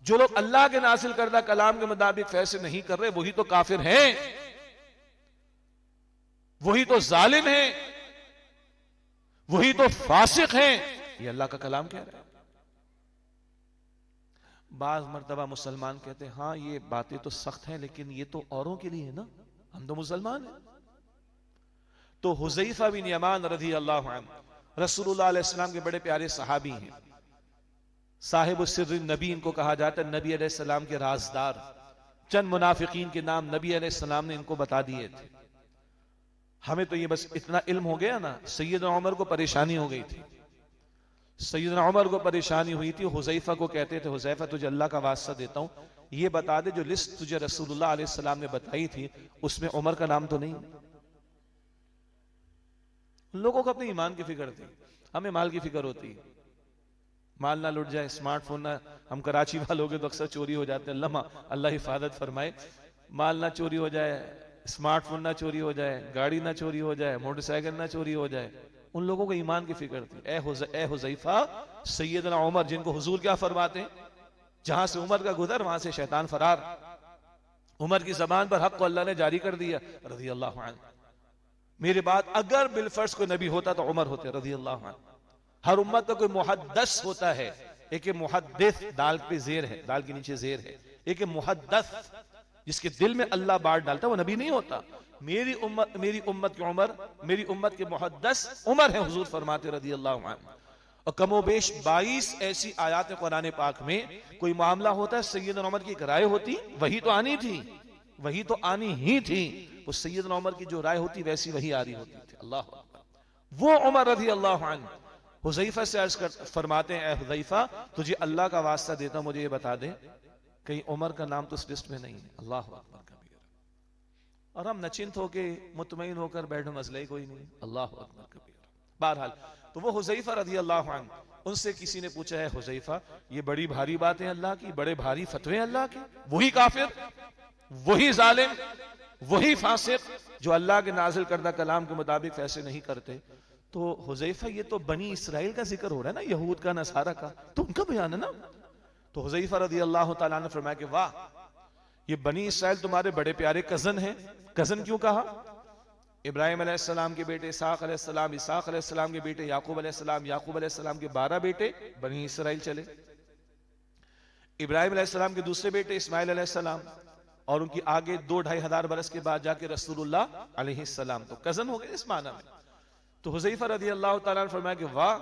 जो लोग अल्लाह के नाज़िल करदा कलाम के मुताबिक फैसले नहीं कर रहे, वही तो काफिर हैं, वही तो जालिम हैं, वही तो फासिक हैं। ये अल्लाह का कलाम कह रहा है। बाज मर्तबा मुसलमान कहते हैं हाँ ये बातें तो सख्त हैं, लेकिन ये तो औरों के लिए है ना, हम तो मुसलमान हैं। तो हुज़ैफा बिन यमान रज़ी अल्लाहु अन्हु रसूलुल्लाह अलैहि सलाम के बड़े प्यारे सहाबी हैं, साहिब सिर्र नबी इनको कहा जाता है, नबी अलैहि सलाम के राजदार। चंद मुनाफिकीन के नाम नबी अलैहि सलाम ने इनको बता दिए थे। हमें तो ये बस इतना इल्म हो गया ना, सैयदना उमर को परेशानी हो गई थी, सैयदना उमर को परेशानी हुई थी। हुज़ैफा को कहते थे, हुज़ैफा तुझे अल्लाह का वास्ता देता हूं, ये बता दे जो लिस्ट तुझे रसूलुल्लाह अलैहि सलाम ने बताई थी उसमें उमर का नाम तो नहीं। लोगों को अपने ईमान की फिक्र थी, हमें माल की फिक्र होती है, माल ना लुट जाए, स्मार्टफोन ना, हम कराची वालों के तो अक्सर चोरी हो जाते हैं, अल्लाह हिफाजत फरमाए, माल ना चोरी हो जाए, स्मार्टफोन ना चोरी हो जाए, गाड़ी ना चोरी हो जाए, मोटरसाइकिल ना चोरी हो जाए। उन लोगों को ईमान की फिक्र थी। ए हुज़ैफा, सैयदना उमर जिनको हुजूर क्या फरमाते हैं, जहां से उमर का गुजर वहां से शैतान फरार। उमर की जबान पर हक को अल्लाह ने जारी कर दिया, रज़ी अल्लाहु अन्हु। मेरे बाद अगर बिलफर्ज कोई नबी होता तो उमर होते, रज़ी अल्लाहु अन्हु। हर उम्मत का कोई मुहद्दस होता है, एक मुहद्दिस दाल पे जेर है, दाल के नीचे जेर है, एक मुहद्दस जिसके दिल में अल्लाह बात डालता है, वो नबी नहीं होता। मेरी उम्मत की उमर, मेरी उम्मत के मुहद्दस उमर है, हुजूर फरमाते रज़ी अल्लाहु अन्हु। और कमोबेश 22 ऐसी आयात कुरान पाक में कोई मामला होता है, सैयदना उमर की एक राय होती, वही तो आनी थी, वही तो आनी ही थी। वो सैयदना उमर की जो राय होती वैसी वही आ रही होती थी। अल्लाह अकबर। वो उमर रज़ी अल्लाहु अन्हु हुज़ैफा से अर्ज फरमाते हैं, ए हुज़ैफा तुझे अल्लाह का वास्ता देता, मुझे ये बता दे कहीं उमर का नाम तो उस लिस्ट में नहीं है। अल्लाह अकबर कबीर। और हम नचिंत होके मुतमईन होकर बैठे, मसला ही कोई नहीं। अल्लाह अकबर कबीर। बहरहाल तो वो हुज़ैफा रज़ी अल्लाहु अन्हु, उनसे किसी ने पूछा है हुज़ैफा ये बड़ी भारी बातें अल्लाह की, बड़े भारी फतवे अल्लाह के, वही काफिर, वही जालिम, वही फासिक जो अल्लाह के नाजिल करदा कलाम के मुताबिक फैसले नहीं करते। तो हुज़ैफा ये तो बनी इसराइल का जिक्र हो रहा है ना, यहूद का, नसारा का, तो उनका बयान है ना। तो हुज़ैफा रज़ी अल्लाह तआला ने फरमाया कि वाह, ये बनी इसराइल तुम्हारे बड़े प्यारे कजन हैं। कजन क्यों कहा? इब्राहिम अलैहिस्सलाम के बेटे इसाक अलैहिस्सलाम, इसाक अलैहिस्सलाम के बेटे याकूब अलैहिस्सलाम, याकूब अलैहिस्सलाम के 12 बेटे बनी इसराइल चले। इब्राहिम अलैहिस्सलाम के दूसरे बेटे इस्माइल अलैहिस्सलाम, और उनकी आगे 2-2.5 हजार बरस के बाद जाके रसूलुल्लाह अलैहिस्सलाम। तो कजन हो गए इस माना में। तो हुज़ैफा रज़ी अल्लाह तआला ने फरमाया कि वाह,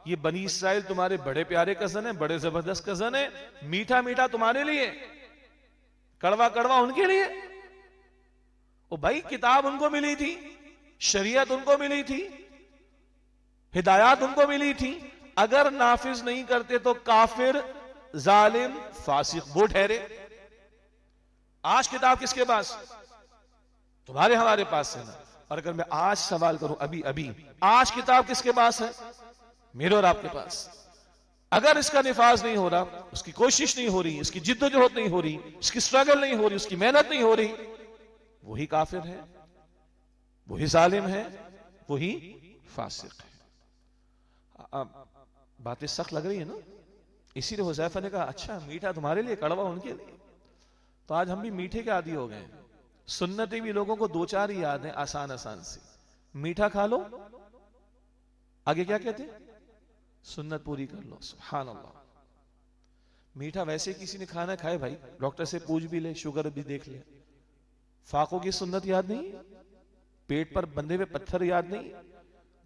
ये बनी इसराइल तुम्हारे बड़े प्यारे कजन है, बड़े जबरदस्त कजन है, मीठा मीठा तुम्हारे लिए, कड़वा कड़वा उनके लिए। ओ भाई, किताब उनको मिली थी, शरीयत उनको मिली थी, हिदायत उनको मिली थी, अगर नाफिज नहीं करते तो काफिर, जालिम, फासिक वो ठहरे। आज किताब किसके पास? तुम्हारे हमारे पास है ना। और अगर मैं आज सवाल करूं, अभी अभी आज किताब किसके पास है? मेरे और आपके पास। अगर इसका निफाज नहीं हो रहा, उसकी कोशिश नहीं हो रही, इसकी जिद्दोजहद नहीं हो रही, इसकी स्ट्रगल नहीं हो रही, उसकी मेहनत नहीं हो रही, वही काफिर है, वही जालिम है, वही फासिक है। बातें सख्त लग रही है ना? इसीलिए हुज़ैफा ने कहा, अच्छा मीठा तुम्हारे लिए, कड़वा उनके लिए। तो आज हम भी मीठे के आदी हो गए। सुन्नतें भी लोगों को दो चार ही याद हैं, आसान आसान सी। मीठा खा लो, आगे क्या कहते? सुन्नत पूरी कर लो। सुभान अल्लाह। मीठा वैसे किसी ने खाना खाए भाई, डॉक्टर से पूछ भी ले, शुगर भी देख ले, फाकों की सुन्नत याद नहीं, पेट पर बंधे हुए पत्थर याद नहीं,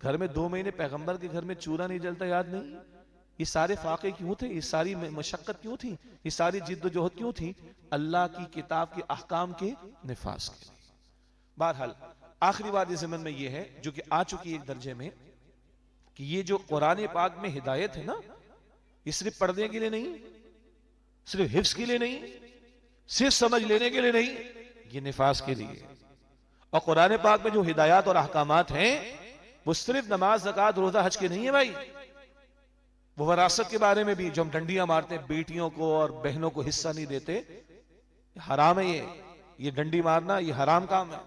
घर में 2 महीने पैगंबर के घर में चूल्हा नहीं जलता याद नहीं। ये सारे फाके क्यों थे? ये सारी मशक्कत क्यों थी? ये सारी जिद्दोजहद क्यों थी? अल्लाह की किताब के अहकाम के निफाज के लिए। बहरहाल आखिरी बात इस ज़मन में ये है, जो कि आ चुकी है एक दर्जे में, कि ये जो कुरान पाक में हिदायत है ना, ये सिर्फ पढ़ने के लिए नहीं, सिर्फ हिफ्स के लिए नहीं, सिर्फ समझ लेने के लिए नहीं, ये निफाज के लिए। और कुरान पाक में जो हिदायत और अहकामात हैं, वो सिर्फ नमाज, ज़कात, रोजा, हज के नहीं है भाई। वो वरासत के बारे में भी, जो हम डंडियां मारते हैं बेटियों को और बहनों को हिस्सा नहीं देते, हराम है ये डंडी मारना, ये हराम काम है।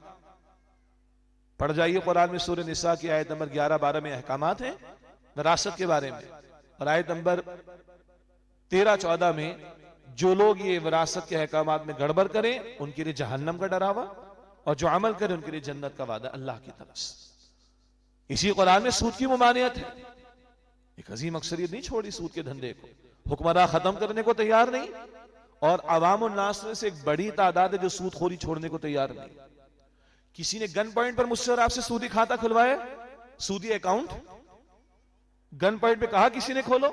पढ़ जाइए कुरान में सूरह निसा की आयत नंबर 11-12 में अहकामात हैं वरासत के बारे में, और आयत नंबर 13-14 में जो लोग ये विरासत के अहकामात में गड़बड़ करें उनके लिए जहन्नम का डरावा, और जो अमल करें उनके लिए जन्नत का वादा अल्लाह की तरफ से। इसी कुरान में सूद की मुमानियत है। एक अजीम अक्सरियत नहीं छोड़ी सूद के धंधे को, हुक्मरान खत्म करने को तैयार नहीं, और अवाम नास में से एक बड़ी तादाद है जो सूदखोरी छोड़ने को तैयार नहीं। किसी ने गन पॉइंट पर मुझसे और आपसे सूदी खाता खुलवाया, सूदी अकाउंट गन पॉइंट पे कहा किसी ने खोलो,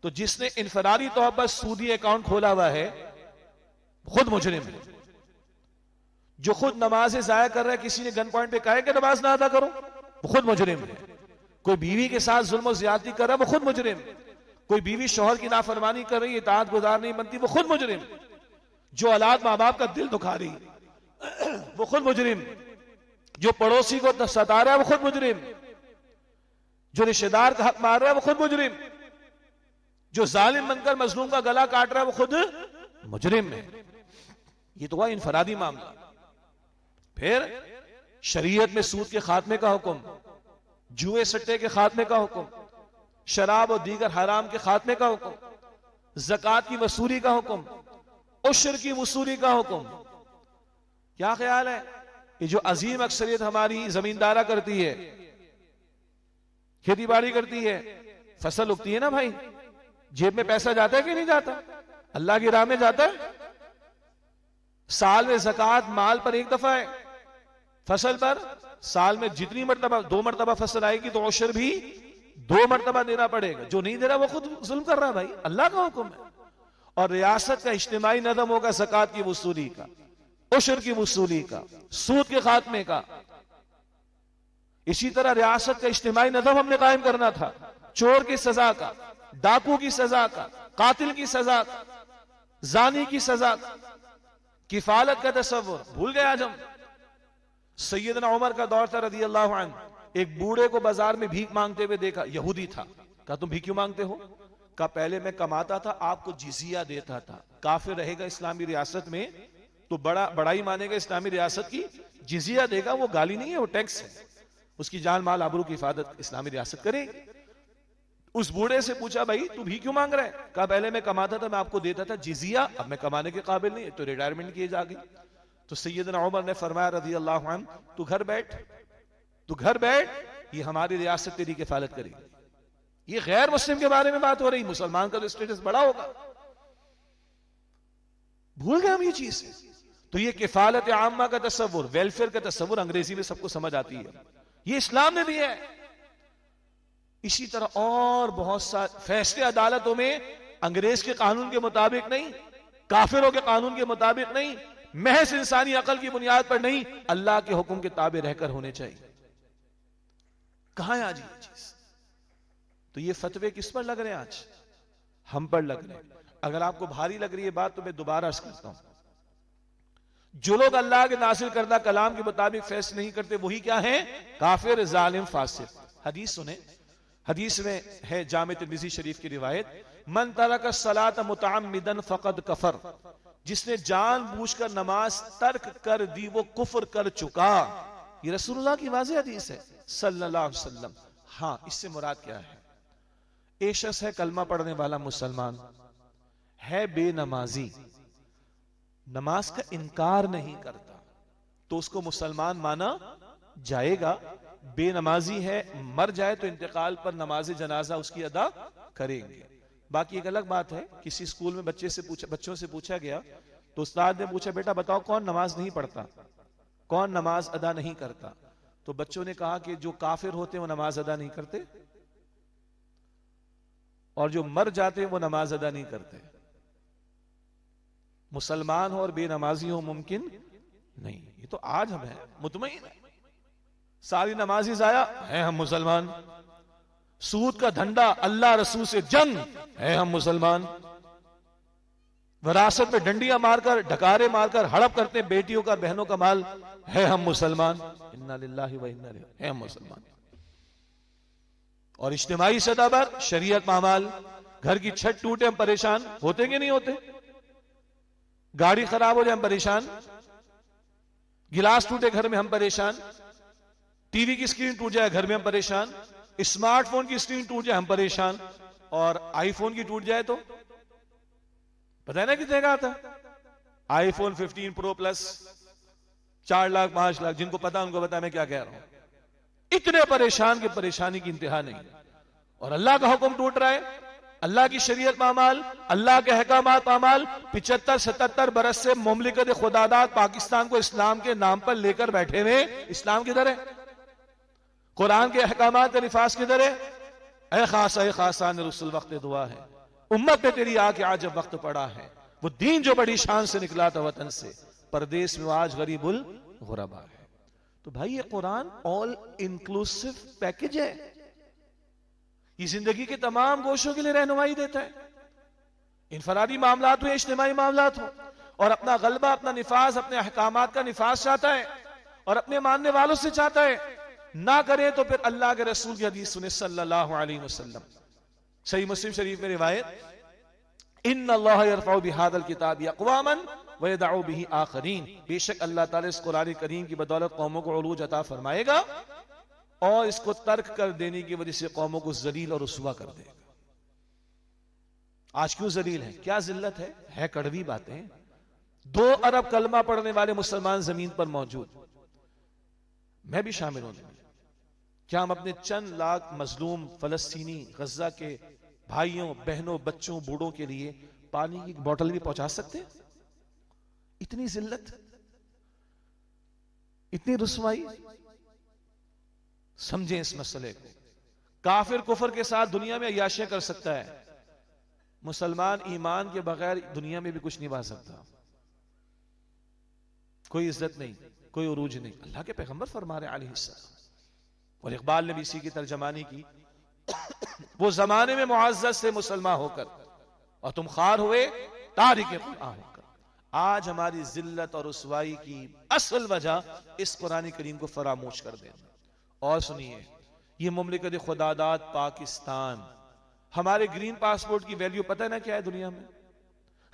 तो जिसने इनफरादी तौर पर सूदी अकाउंट खोला हुआ है खुद मुजरिम है। जो खुद नमाजें जाया कर रहा है, किसी ने गन पॉइंट पे कहा कि नमाज ना अदा करो, वो खुद मुजरिम है। कोई बीवी के साथ जुल्म और ज्यादती कर रहा है, वो खुद मुजरिम। कोई बीवी शौहर की नाफरमानी कर रही है, इताअत गुजार नहीं बनती, वो खुद मुजरिम। जो औलाद माँ बाप का दिल दुखा रही वो खुद मुजरिम। जो पड़ोसी को सता रहा है वो खुद मुजरिम। जो रिश्तेदार का हक मार रहा है वो खुद मुजरिम। जो जालिम बनकर मजलूम का गला काट रहा है वो खुद मुजरिम है। ये तो हुआ इनफरादी मामला। फिर शरीयत में सूद के खात्मे का हुक्म, जुए सट्टे के खात्मे का हुक्म, शराब और दीगर हराम के खात्मे का हुक्म, ज़कात की वसूली का हुक्म, उश्र की वसूली का हुक्म। क्या ख्याल है, ये जो अजीम अक्सरियत हमारी जमींदारा करती है, खेती बाड़ी करती है, फसल उगती है ना भाई, जेब में पैसा जाता है कि नहीं जाता? अल्लाह की राह में जाता है। साल में ज़कात माल पर एक दफा है, फसल पर साल में जितनी मरतबा 2 मरतबा फसल आएगी तो औशर भी 2 मरतबा देना पड़ेगा। जो नहीं दे रहा वो खुद जुल्म कर रहा है भाई, अल्लाह का हुक्म है। और रियासत का इज्तिमाई नज़म होगा ज़कात की वसूली का, उशर की वसूली का, सूद के खात्मे का। इसी तरह रियासत का इज्तिमाई नज़म हमने कायम करना था, चोर की सजा का, डाकू की सजा का, कातिल की सजा का, जानी की सजा का, किफालत का तसव्वुर भूल गए आज हम। सैयदना उमर का दौर था रज़ी अल्लाहु अन्हु, एक बूढ़े को बाजार में भीख मांगते हुए देखा, यहूदी था। कहा तुम भीख क्यों मांगते हो? कहा पहले मैं कमाता था, आपको जिजिया देता था। काफिर रहेगा इस्लामी रियासत में तो बड़ाई मानेगा इस्लामी रियासत की, जिजिया देगा, वो गाली नहीं है, वो टैक्स है। उसकी जान माल आबरू की हिफाजत इस्लामी रियासत करेगी। उस बूढ़े से पूछा भाई तू भी क्यों मांग रहा है? कहा पहले मैं कमाता था, मैं आपको देता था जिजिया, अब मैं कमाने के काबिल नहीं, तो रिटायरमेंट की एज आ गई। तो सैयदना उमर ने फरमाया रज़ी अल्लाहु अन्हु, तू घर बैठ, तू घर बैठ, ये हमारी रियासत तेरी किफालत करेगी। ये गैर मुस्लिम के बारे में बात हो रही, मुसलमान का तो स्टेटस बड़ा होगा। भूल गए हम ये चीज। तो ये किफालत आम्मा का तसव्वुर, वेलफेयर का तसव्वुर अंग्रेजी में सबको समझ आती है, ये इस्लाम ने दिया है। इसी तरह और बहुत सारे फैसले अदालतों में अंग्रेज के कानून के मुताबिक नहीं, काफिरों के कानून के मुताबिक नहीं, महज इंसानी अकल की बुनियाद पर नहीं, अल्लाह के हुक्म के ताबे रहकर होने चाहिए। कहां है आज ये चीज? तो ये फतवे किस पर लग रहे हैं? आज हम पर लग रहे हैं। अगर आपको भारी लग रही है बात तो मैं दोबारा अर्ज करता हूं, जो लोग अल्लाह के नासिल करदा कलाम के मुताबिक फैसले नहीं करते वही क्या है? काफिर, जालिम, फासिक। हदीस सुने, हदीस में है जामे तिर्मिज़ी शरीफ की रिवायत, मन तरका सलात मुतअम्मिदन फकद कफर, जिसने जानबूझकर नमाज तर्क कर दी वो कुफर कर चुका। ये रसूलुल्लाह की वाज़ेह हदीस है सल्लल्लाहु अलैहि वसल्लम। हां, इससे मुराद क्या है? एक शख्स है कलमा पढ़ने वाला मुसलमान है, बेनमाजी, नमाज का इनकार नहीं करता, तो उसको मुसलमान माना जाएगा। बेनमाजी है, मर जाए तो इंतकाल पर नमाज जनाजा उसकी अदा करेंगे। बाकी एक अलग बात है, किसी स्कूल में बच्चों से पूछा गया तो उस्ताद ने पूछा, बेटा बताओ कौन नमाज नहीं पढ़ता, कौन नमाज अदा नहीं करता? तो बच्चों ने कहा कि जो काफिर होते हैं वो नमाज अदा नहीं करते, और जो मर जाते हैं वो नमाज अदा नहीं करते। मुसलमान हो और बेनमाजी हो मुमकिन नहीं। ये तो आज हम हैं मुतमईन है, सारी नमाजी जाया है, हम मुसलमान। सूद का धंधा, अल्लाह रसूल से जंग है, हम मुसलमान। विरासत में डंडियां मारकर, ढकारे मारकर हड़प करते हैं बेटियों का, बहनों का माल है, हम मुसलमान। इन्ना लिल्लाहि व इन्ना इलैहि, है हम मुसलमान। और इज्तिमाई सतह पर शरीयत मामाल, घर की छत टूटे हम परेशान होते कि नहीं होते? गाड़ी खराब हो जाए हम परेशान, गिलास टूटे घर में हम परेशान, टीवी की स्क्रीन टूट जाए घर में हम परेशान, स्मार्टफोन की स्क्रीन टूट जाए हम परेशान, और आईफोन की टूट जाए तो पता है ना कितने का आता है? IPhone 15 pro plus 4 lakh 5 lakh, जिनको पता उनको पता मैं क्या कह रहा हूं। इतने परेशान कि परेशानी की इंतहा नहीं, और अल्लाह का हुक्म टूट रहा है, अल्लाह की शरीयत मामाल, अल्लाह के अहकामात मामाल। 75-77 बरस से मुमलिकत खुदादात पाकिस्तान को इस्लाम के नाम पर लेकर बैठे हुए, इस्लाम किधर है? कुरान के अहकामात का निफाज किधर है? ऐ खासा ने रसूल वक्त दुआ है, उम्मत पे तेरी आके आज जब वक्त पड़ा है, वो दीन जो बड़ी शान से निकला था वतन से, परदेश में आज गरीबुल गुरबा है। तो भाई ये कुरान ऑल इंक्लूसिव पैकेज है, ये जिंदगी के तमाम गोशों के लिए रहनुमाई देता है। इनफरादी मामलात हो या इज्तिमाई मामलात हो, और अपना गलबा, अपना निफाज, अपने अहकामात का निफाज चाहता है और अपने मानने वालों से चाहता है। ना करें तो फिर अल्लाह के रसूल की हदीस सुने सल्लल्लाहु अलैहि वसल्लम, सही मुस्लिम शरीफ में रिवायत, इन्नल्लाह यरफउ बिहादल किताब अक़वामन व यदउ बिही आखरीन, बेशक अल्लाह ताला इस कुरान करीम की बदौलत कौमों को उरूज अता फरमाएगा और इसको तर्क कर देने की वजह से कौमों को जलील और रुसवा कर देगा। आज क्यों जलील है? क्या जिल्लत है कड़वी बातें। 2 अरब कलमा पढ़ने वाले मुसलमान जमीन पर मौजूद, मैं भी शामिल हूं। क्या हम अपने चंद लाख मजलूम फलस्तीनी गजा के भाइयों, बहनों, बच्चों, बूढ़ों के लिए पानी की बोतल भी पहुंचा सकते हैं? इतनी जिल्लत, इतनी रुसवाई। समझें इस मसले को। काफिर कुफर के साथ दुनिया में अय्याशियां कर सकता है, मुसलमान ईमान के बगैर दुनिया में भी कुछ नहीं पा सकता। कोई इज्जत नहीं, कोई उरूज नहीं। अल्लाह के पैगंबर फरमा रहे अलैहिस्सलाम, और इकबाल ने भी इसी की तर्जमानी की, वो जमाने में मुअज़्ज़ज़ से मुसलमान होकर और तुम खार हुए तारिक कुरान होकर। आज हमारी जिल्लत और रुसवाई की असल वजह इस कुरान करीम को फरामोश कर देना। और सुनिए, ये मुमलिकत खुदादात पाकिस्तान, हमारे ग्रीन पासपोर्ट की वैल्यू पता है ना क्या है दुनिया में?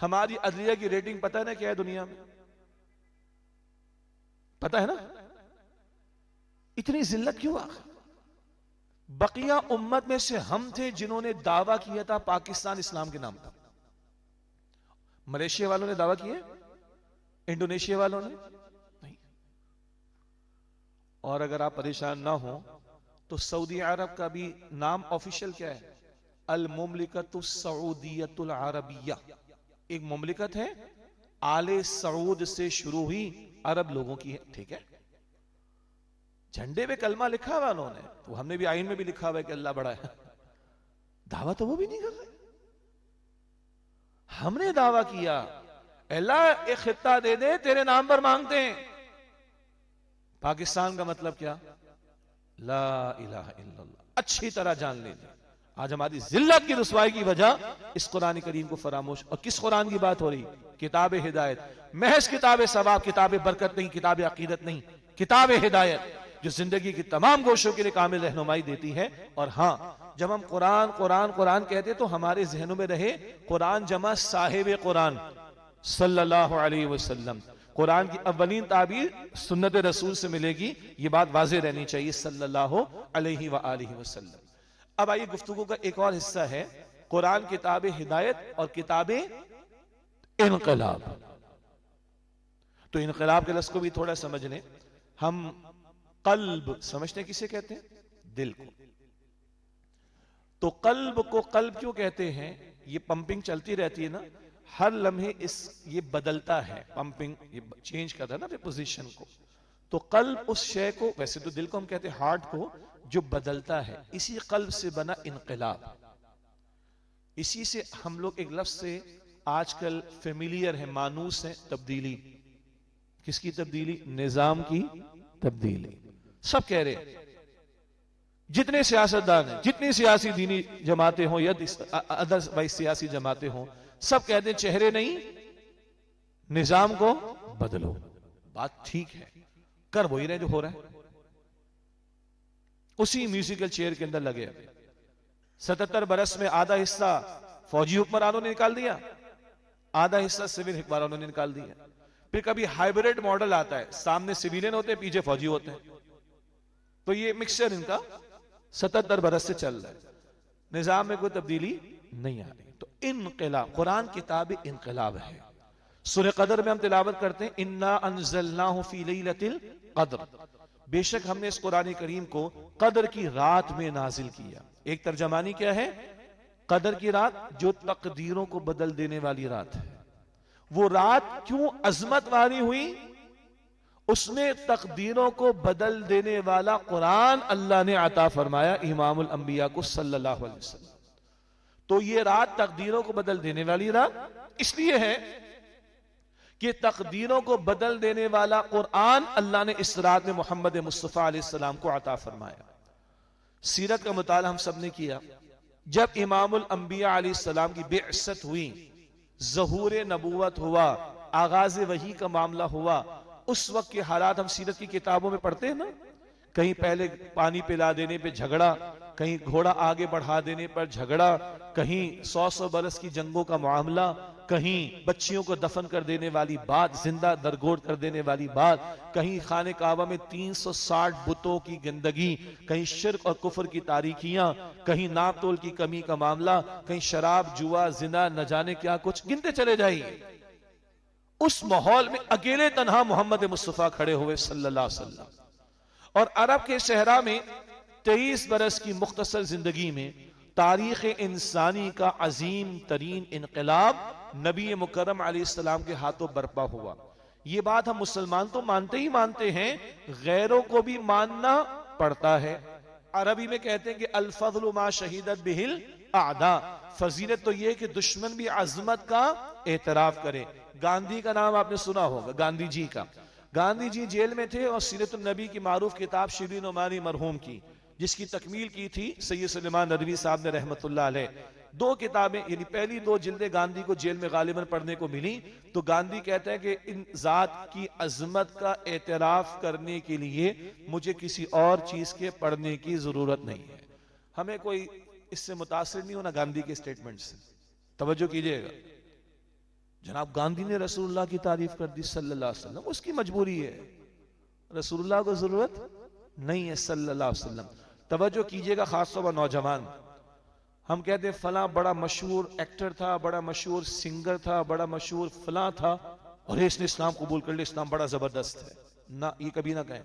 हमारी अदलिया की रेटिंग पता है ना क्या है दुनिया में? पता है ना? इतनी जिल्लत क्यों? बकिया उम्मत में से हम थे जिन्होंने दावा किया था पाकिस्तान इस्लाम के नाम पर। मलेशिया वालों ने दावा किया, इंडोनेशिया वालों ने नहीं। और अगर आप परेशान ना हो तो सऊदी अरब का भी नाम ऑफिशियल क्या है? अल मुमलिकतुस सऊदियतुल अरबिया। एक मुमलिकत है, आले सऊद से शुरू हुई, अरब लोगों की है, ठीक है। झंडे पे कलमा लिखा हुआ उन्होंने, तो हमने भी आईन में भी लिखा हुआ है कि अल्लाह बड़ा है, दावा तो वो भी नहीं कर रहे। हमने दावा किया अल्लाह एक खित्ता दे दे, तेरे नाम पर मांगते हैं। पाकिस्तान का मतलब क्या? ला इलाहा इल्लल्लाह अच्छी तरह जान लेंगे। आज हमारी जिल्लत की रुसवाई की वजह इस कुरान करीम को फरामोश। और किस कुरान की बात हो रही? किताब हिदायत, महज किताब सवाब, किताब बरकत नहीं, किताब अकीदत नहीं, किताब हिदायत जो जिंदगी की तमाम गोशों के लिए कामिल रहनुमाई देती है। और हाँ, जब हम कुरान कुरान कुरान कहते तो हमारे जहनों में रहे कुरान जमा साहिब कुरान सल्लल्लाहु अलैहि वसल्लम। कुरान की अव्वलीन ताबीर सुन्नत रसूल से मिलेगी, ये बात वाज़ेह रहनी चाहिए सल्लल्लाहु अलैहि वसल्लम। अब आइए, गुफ्तगू का एक और हिस्सा है कुरान किताब हिदायत और किताब इनकलाब। तो इनकलाब के लफ्ज़ को भी थोड़ा समझ लें। हम कल्ब समझते हैं, किसे कहते हैं? दिल को। तो कल्ब को कल्ब क्यों कहते हैं? ये पंपिंग चलती रहती है ना, हर लम्हे ये बदलता है, पंपिंग ये चेंज करता है ना अपने पोजीशन को। तो कल्ब उस शय को, वैसे तो दिल को हम कहते हैं हार्ट को, जो बदलता है, इसी कल्ब से बना इनकलाब। इसी से हम लोग एक लफ्ज से आजकल फेमिलियर है, मानूस है, तब्दीली। किसकी तब्दीली? निजाम की तब्दीली। सब कह रहे हैं, जितने सियासतदान हैं, जितनी सियासी दीनी जमातें हों या अदर वाइज सियासी जमातें हों, सब कहते हैं चेहरे नहीं, निजाम को बदलो। बात ठीक है, कर वही रहे जो हो रहा है। उसी म्यूजिकल चेयर के अंदर लगे। 77 बरस में आधा हिस्सा फौजी हुक्मरानों ने निकाल दिया, आधा हिस्सा सिविल हुक्मरानों ने निकाल दिया। फिर कभी हाइब्रिड मॉडल आता है, सामने सिविलियन होते हैं, पीछे फौजी होते हैं। तो ये मिक्सचर इनका 77 बरस से चल रहा है, निजाम में कोई तब्दीली नहीं आ रही। तो इनकलाब, कुरान किताब इनकलाब है। सूरह कदर में हम तिलावत करते हैं, इन्ना अंज़लनाहु फी लैलतिल कद्र, बेशक हमने इस कुरान करीम को कदर की रात में नाजिल किया। एक तर्जमानी क्या है? कदर की रात, जो तकदीरों को बदल देने वाली रात है। वो रात क्यों अजमत वाली हुई? उसमें तकदीरों को बदल देने वाला कुरान अल्लाह ने अता फरमाया इमामुल अंबिया को सल्लल्लाहु अलैहि वसल्लम। तो ये रात तकदीरों को बदल देने वाली रात इसलिए है कि तकदीरों को बदल देने वाला कुरान अल्लाह ने इस रात में मोहम्मद मुस्तफ़ा अलैहिस्सलाम को अता फरमाया। सीरत का मुताला हम सब ने किया। जब इमामुल अंबिया अलैहिस्सलाम की बेअसत हुई, ज़हूर नबूवत हुआ, आगाज़ वही का मामला हुआ, उस वक्त के हालात हम सीरत की किताबों में पढ़ते हैं ना। कहीं पहले पानी पिला देने पे झगड़ा, कहीं घोड़ा आगे बढ़ा देने पर झगड़ा, कहीं 100 बरस की जंगों का मामला, कहीं बच्चियों को दफन कर देने वाली बात, जिंदा दरगोर कर देने वाली बात, कहीं खाने काबा में 360 बुतों की गंदगी, कहीं शिर्क और कुफर की तारीखियां, कहीं नाप तोल की कमी का मामला, कहीं शराब, जुआ, जिना, न जाने क्या कुछ, गिनते चले जाइए। उस माहौल में अकेले तन्हा मोहम्मद मुस्तफ़ा खड़े हुए सल्लल्लाहु अलैहि वसल्लम। और अरब के सहरा में 23 बरस की मुख्तसर जिंदगी में तारीख इंसानी का अजीम तरीन इनकलाब नबी मुकर्रम अलैहिस्सलाम के हाथों बर्पा हुआ। ये बात हम मुसलमान तो मानते ही मानते हैं, गैरों को भी मानना पड़ता है। अरबी में कहते हैं कि अल फज़्लु मा शहीदत बिहिल आदा, फजीलत तो यह कि दुश्मन भी अजमत का एतराफ करे। गांधी का नाम आपने सुना होगा, गांधी जी का। गांधी जी जेल में थे और सीरतुन नबी की मारूफ किताब शिरीन उमानी मरहूम की, जिसकी तकमील की थी सैयद सुलेमान नदवी साहब ने रहमतुल्लाह अलैह। 2 किताबें, यानी पहली 2 जिल्दें गांधी को जेल में गालिबन पढ़ने को मिली। तो गांधी कहते हैं कि इन जात की अजमत का एतराफ करने के लिए मुझे किसी और चीज के पढ़ने की जरूरत नहीं है। हमें कोई इससे मुतासिर नहीं होना गांधी के स्टेटमेंट से। तवज्जो कीजिएगा, जनाब गांधी ने रसूलुल्लाह की तारीफ कर दी सल्लल्लाहु अलैहि वसल्लम, उसकी मजबूरी है, रसूलुल्लाह को जरूरत नहीं है सल्लल्लाहु अलैहि वसल्लम। तवज्जो कीजिएगा, खासतौर पर नौजवान। हम कहते हैं फला बड़ा मशहूर एक्टर था, बड़ा मशहूर सिंगर था, बड़ा मशहूर फला था, और इसने इस्लाम कबूल कर लिया, इस्लाम बड़ा जबरदस्त है। ना, ये कभी ना कहें।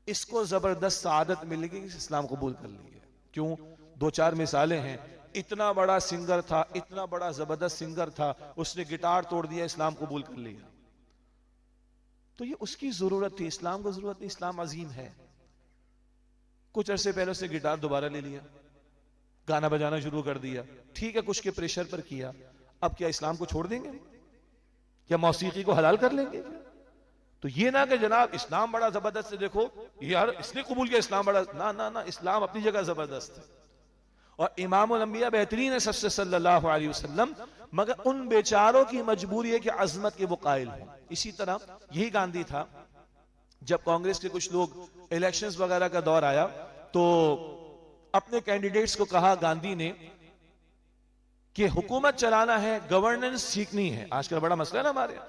इसको जबरदस्त आदत मिलेगी कि इस्लाम कबूल कर लिया। क्यों? 2-4 मिसालें हैं। इतना बड़ा सिंगर था, इतना बड़ा जबरदस्त सिंगर था, उसने गिटार तोड़ दिया, इस्लाम कबूल कर लिया। तो ये उसकी जरूरत थी, इस्लाम को जरूरत नहीं। इस्लाम अजीम है। कुछ अरसे पहले उसने गिटार दोबारा ले लिया, गाना बजाना शुरू कर दिया, ठीक है कुछ के प्रेशर पर किया, अब क्या इस्लाम को छोड़ देंगे? क्या मौसीकी को हलाल कर लेंगे? तो ये ना कि जनाब इस्लाम बड़ा जबरदस्त है, देखो यार इसने कबूल किया इस्लाम बड़ा, ना ना ना, इस्लाम अपनी जगह जबरदस्त है और इमामुल अंबिया बेहतरीन है सबसे सल्लल्लाहु अलैहि वसल्लम, मगर उन बेचारों की मजबूरी है कि अजमत के वो कायल हैं। इसी तरह यही गांधी था, जब कांग्रेस के कुछ लोग इलेक्शंस वगैरह का दौर आया तो अपने कैंडिडेट्स को कहा गांधी ने कि हुकूमत चलाना है, गवर्नेंस सीखनी है। आजकल बड़ा मसला है ना हमारे यहाँ,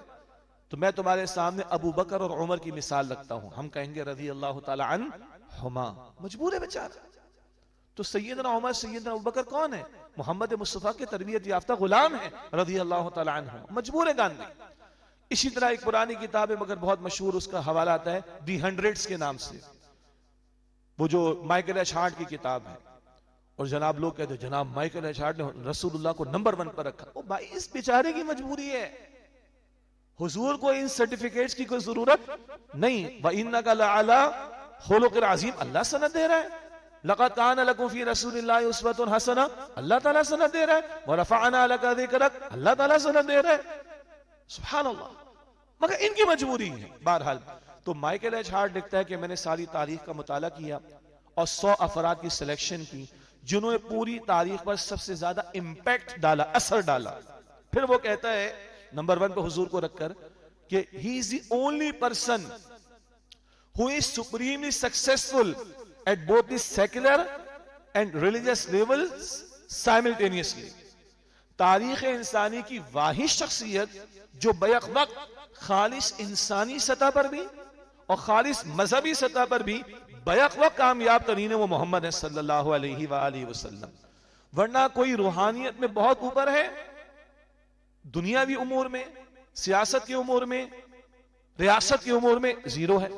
तो मैं तुम्हारे सामने अबू बकर और उमर की मिसाल रखता हूं, हम कहेंगे रज़ी अल्लाह ताला अन्हुमा, मजबूर है बेचारा। तो सैयदना उमर सैयदना अबू बकर कौन है? मोहम्मद मुस्तफा के तरबियत याफ्ता गुलाम है रज़ी अल्लाह ताला अन्हु, मजबूर है गांधी। इसी तरह एक पुरानी किताब है मगर बहुत मशहूर, उसका हवाला आता है दी हंड्रेड्स के नाम से, वो जो माइकल एच हार्ट की किताब है। और जनाब लोग कहते हैं जनाब माइकल एच हार्ट ने रसूलुल्लाह को नंबर 1 पर रखा। ओ भाई इस बेचारे की मजबूरी है, हुजूर को इन सर्टिफिकेट्स की कोई जरूरत नहीं। व इन्नका लअला खुलुक़िन अज़ीम, अल्लाह सनद दे रहा है। लक़द कान लकुम फ़ी रसूलिल्लाहि उस्वतुन हसना, अल्लाह ताला सनद दे रहा है। व रफ़अना लका ज़िक्रक, अल्लाह ताला सनद दे रहा है। सुभान अल्लाह, मगर इनकी मजबूरी है। बहरहाल तो माइकल एच हार्ट लिखता है कि मैंने सारी तारीख का मुताला किया और 100 अफराद की सिलेक्शन की जिन्होंने पूरी तारीख पर सबसे ज्यादा इंपैक्ट डाला, असर डाला। फिर वो कहता है नंबर 1 पे हुजूर को रखकर कि he is the only person who is supremely successful at both the secular and religious levels simultaneously. तारीख इंसानी की वाहिद शख्सियत जो बैक वक्त खालिस इंसानी सतह पर भी और खालिस मजहबी सतह पर भी बैक वक्त कामयाब तरीन है, वो मोहम्मद है सल्लल्लाहु अलैहि वसल्लम। वरना कोई रूहानियत में बहुत ऊपर है, दुनियावी उमूर में, सियासत के उमूर में, रियासत के उमूर में जीरो है।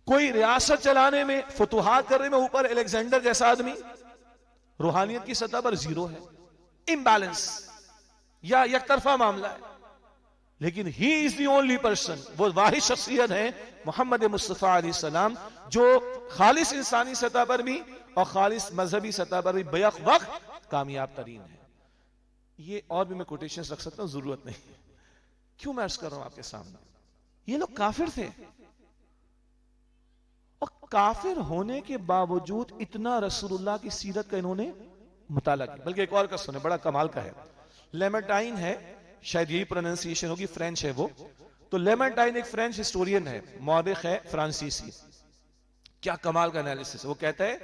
कोई रियासत चलाने में, फतुहात करने में ऊपर अलेक्जेंडर जैसा आदमी, रूहानियत की सतह पर जीरो है। इम्बैलेंस या एक तरफा मामला है। लेकिन he is the only person, वो वाहिद शख्सियत है मोहम्मद मुस्तफा अलैहि सलाम, जो खालिस इंसानी सतह पर भी और खालिस मजहबी सतह पर भी बैक वक्त कामयाब तरीन है। ये और भी मैं कोटेशंस रख सकता हूं, जरूरत नहीं है। क्यों मैं अर्ज कर रहा हूं आपके सामने, ये लोग काफिर थे और काफिर होने के बावजूद इतना रसूलुल्लाह की सीरत का इन्होंने मुताला किया। बल्कि एक और का सुने, बड़ा कमाल का है। लेमेटाइन है, शायद यही प्रोनाउंसिएशन होगी, फ्रेंच है वो। तो लेमेटाइन एक फ्रेंच हिस्टोरियन है, मौरिख है फ्रांसीसी। क्या कमाल का एनालिसिस है। वो कहता है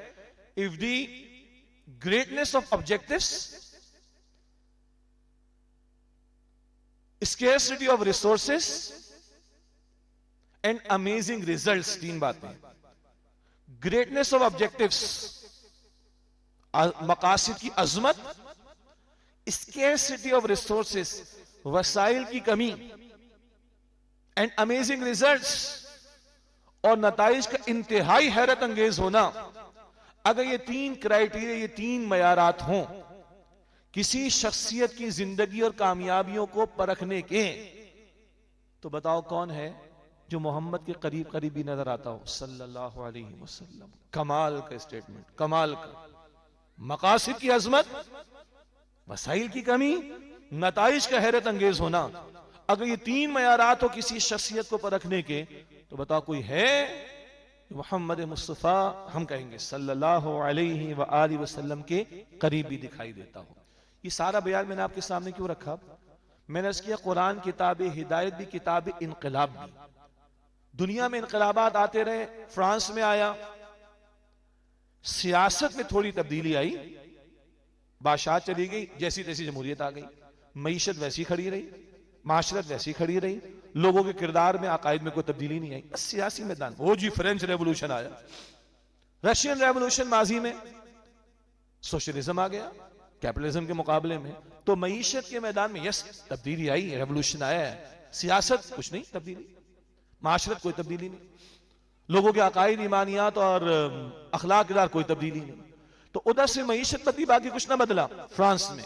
if the greatness of objectives, scarcity of resources and amazing results, 3 बातें। ग्रेटनेस ऑफ ऑब्जेक्टिव्स, मकासद की अजमत, स्केर्सिटी ऑफ रिसोर्सेस, वसाइल की कमी, एंड अमेजिंग रिजल्ट्स, और नताइज का इंतहाई हैरत अंगेज होना। अगर ये 3 क्राइटेरिया, ये 3 मयारात हों किसी शख्सियत की जिंदगी और कामयाबियों को परखने के, तो बताओ कौन है जो मोहम्मद के करीब करीब भी नजर आता हो सल्लल्लाहु अलैहि वसल्लम। कमाल का स्टेटमेंट, कमाल का। मकासिद की अजमत, वसाइल की कमी, नताइज का हैरत अंगेज होना। अगर ये 3 मयारात हो किसी शख्सियत को परखने के, तो बताओ कोई है मोहम्मद मुस्तफा, हम कहेंगे सल्लल्लाहु अलैहि वसल्लम के करीब भी दिखाई देता हो। ये सारा बयान मैंने आपके सामने क्यों रखा? मैंने अर्ज किया कुरान किताब हिदायत भी, किताब इनकलाब भी। दुनिया में इनकलाबात आते रहे, फ्रांस में आया, सियासत में थोड़ी तब्दीली आई, बादशाह चली गई, जैसी तैसी जमहूरियत आ गई, मईशत वैसी खड़ी रही, माशरत वैसी खड़ी रही, लोगों के किरदार में, अकायद में कोई तब्दीली नहीं आई। बस सियासी मैदान, वो जी फ्रेंच रेवोल्यूशन आया, रशियन रेवोल्यूशन, माजी में सोशलिज्म आ गया कैपिटलिज्म के मुकाबले में। तो मईशत के मैदान में यस तब्दीली आई, रेवोल्यूशन आया है। सियासत कुछ नहीं तब्दीली, माशरत कोई तब्दीली नहीं, लोगों के अकायद, ईमानियात और अखलाक के कोई तब्दीली नहीं। तो उधर से मईशत बदली, बाकी कुछ ना बदला फ्रांस में।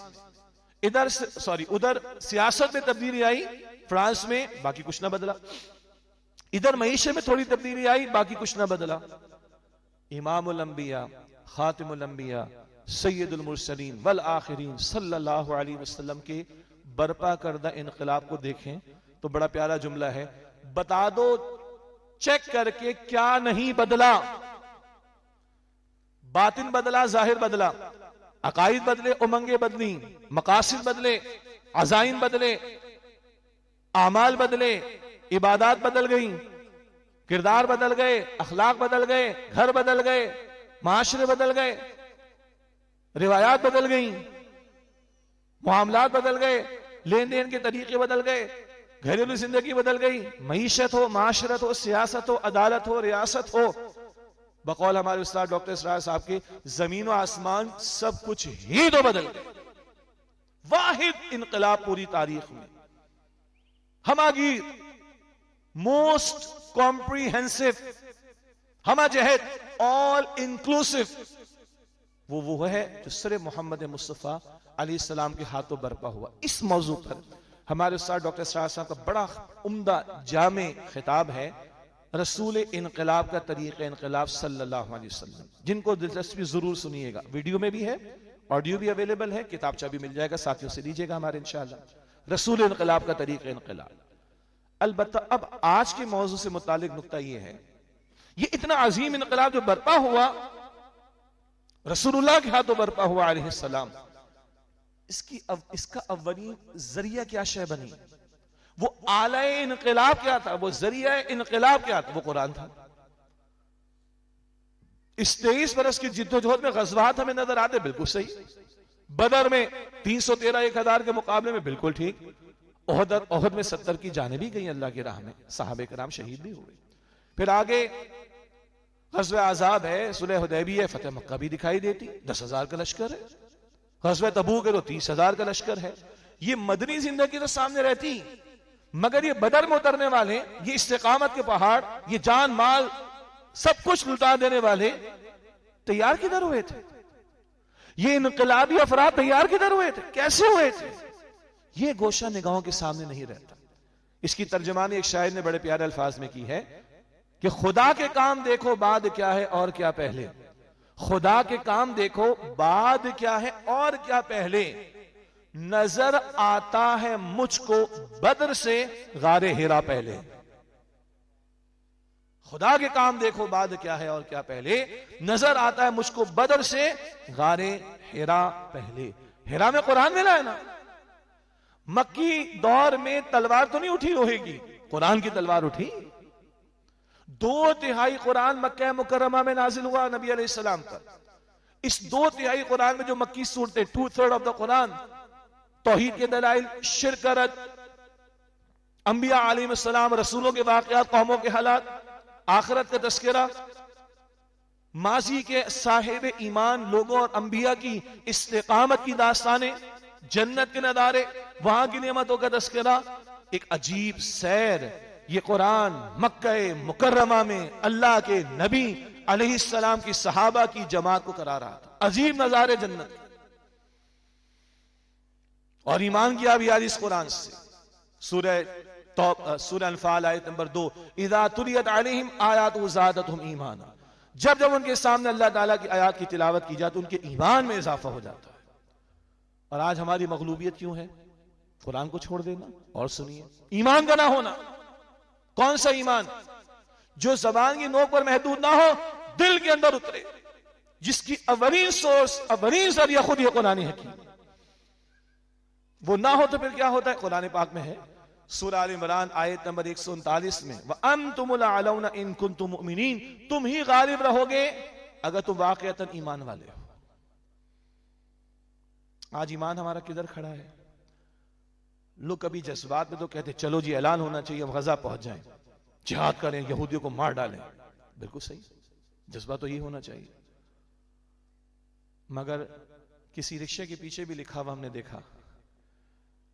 इधर से उधर सियासत में तब्दीली आई फ्रांस में, बाकी कुछ ना बदला। इधर मईशत में थोड़ी तब्दीली आई, बाकी कुछ ना बदला। इमामुल अंबिया, खातिमुल अंबिया, सैयदुल मुरसलीन वल आखिरीन सल्लल्लाहु अलैहि वसल्लम के बर्पा करदा इनकलाब को देखें तो बड़ा प्यारा जुमला है, बता दो चेक करके क्या नहीं बदला। बातिन बदला, जाहिर बदला, अकाइद बदले, उमंगे बदली, मकासिद बदले, अजाइन बदले, आमाल बदले, इबादत बदल गई, किरदार बदल गए, अखलाक बदल गए, घर बदल गए, माशरे बदल गए, रिवायात बदल गई, मामलात बदल गए, लेन देन के तरीके बदल गए, घरेलू जिंदगी बदल गई, मईशत हो, माशरत हो, सियासत हो, अदालत हो, रियासत हो। बकौल हमारे उस्ताद डॉक्टर इसरार साहब के, जमीन और आसमान सब कुछ ही तो बदल गए। वाहिद इनकलाब पूरी तारीख में, हमारी मोस्ट कॉम्प्रीहेंसिव, हमा जहद ऑल इंक्लूसिव, वो है जो सर मोहम्मद मुस्तफ़ा अलैहिस्सलाम के हाथों बरपा हुआ। इस मौजू पर हमारे उस्ताद डॉक्टर इसरार साहब का बड़ा उम्दा जामे खिताब है, रसूल इनकलाब का तरीक़ा इनकलाब सल्लल्लाहु अलैहि वसल्लम। जिनको दिलचस्पी जरूर सुनिएगा, वीडियो में भी है, ऑडियो भी अवेलेबल है, किताबचा भी मिल जाएगा, साथियों से लीजिएगा हमारे इंशाअल्लाह। रसूल इनकलाब का तरीक़ा इनकलाब। अलबत्ता अब आज के मौजू से मुतालिक नुक्ता यह है, ये इतना अजीम इनकलाब जो बरपा हुआ, रसूलुल्लाह के हाथों बरपा हुआ अलैहिस्सलाम, इसका अव्वलीन जरिया क्या शय बनी, वो आला इनकलाब क्या था, वो जरिया इनकलाब क्या था, वो कुरान था। इस 23 बरस की जिद्दोजहद में गज़वात हमें नजर आते, बिल्कुल सही। बदर में 313 1000 के मुकाबले में बिल्कुल ठीक। ओहद में 70 की जाने भी गई अल्लाह की राह में, सहाबे कराम शहीद भी हुए। फिर आगे ग़ज़वे आज़ाब है, सुलह हुदैबिया, फतेह मक्का भी दिखाई देती, 10,000 का लश्कर है। ग़ज़वे तबूक है तो 30,000 का लश्कर है। ये मदनी जिंदगी तो सामने रहती, मगर ये बदर में उतरने वाले, ये इस्तिकामत के पहाड़, ये जान माल सब कुछ लुटा देने वाले तैयार किधर हुए थे? ये इनकलाबी अफराद तैयार किधर हुए थे, कैसे हुए थे? ये गोशा निगाहों के सामने नहीं रहता। इसकी तर्जमानी एक शायर ने बड़े प्यारे अल्फाज में की है कि खुदा के काम देखो बाद क्या है और क्या पहले, खुदा के काम देखो बाद क्या है और क्या पहले, नजर आता है मुझको बद्र से गारे हिरा पहले। खुदा के काम देखो बाद क्या है और क्या पहले, नजर आता है मुझको बद्र से गारे हिरा पहले। हिरा में कुरान मिला है ना। मक्की दौर में तलवार तो नहीं उठी रहेगी, कुरान की तलवार उठी। 2/3 कुरान मक्का मुकर्रमा में नाजिल हुआ नबी अलैहिस्सलाम पर। इस 2/3 कुरान में जो मक्की सूरतें, 2/3 ऑफ द कुरान, तौहीद के दलाइल, शिरकत, अंबिया अलैहिस्सलाम, रसूलों के वाक़यात, कौमों के हालात, आखिरत का तस्करा, माजी के साहिब ईमान लोगों और अंबिया की इस्तिकामत की दास्तानें, जन्नत के नज़ारे, वहां की नेमतों का तस्करा, एक अजीब सैर ये कुरान मक्का मुकर्रमा में अल्लाह के नबी अलैहिस्सलाम की सहाबा की जमात को करा रहा था। अजीब नजारे जन्नत और ईमान किया भी यार इस कुरान से। सूरह अनफाल आयत नंबर 2, इज़ा तुलियत अलैहिम आयातु ज़ादतहुम ईमाना, जब जब उनके सामने अल्लाह ताला की आयत की तिलावत की जाती, उनके ईमान में इजाफा हो जाता है। और आज हमारी मगलूबियत क्यों है? कुरान को छोड़ देना। और सुनिए, ईमान का ना होना। कौन सा ईमान? जो जबान की नोक पर महदूद ना हो, दिल के अंदर उतरे, जिसकी अवलीन सोर्स, अवलीन जरिया खुद ये कुरान हकीम, वो ना हो तो फिर क्या होता है? कुरान पाक में है, सूरह आल इमरान आयत नंबर 139 में, व अंतुमुल अलौना इन कुंतुम मुमिनीन, तुम ही गालिब रहोगे अगर तुम वाकईतन ईमान वाले हो। आज ईमान हमारा किधर खड़ा है? लोग कभी जज्बात में तो कहते चलो जी ऐलान होना चाहिए, हम गजा पहुंच जाएं, जिहाद करें, यहूदियों को मार डालें। बिल्कुल सही, जज्बा तो ये होना चाहिए। मगर किसी रिक्शे के पीछे भी लिखा हुआ हमने देखा,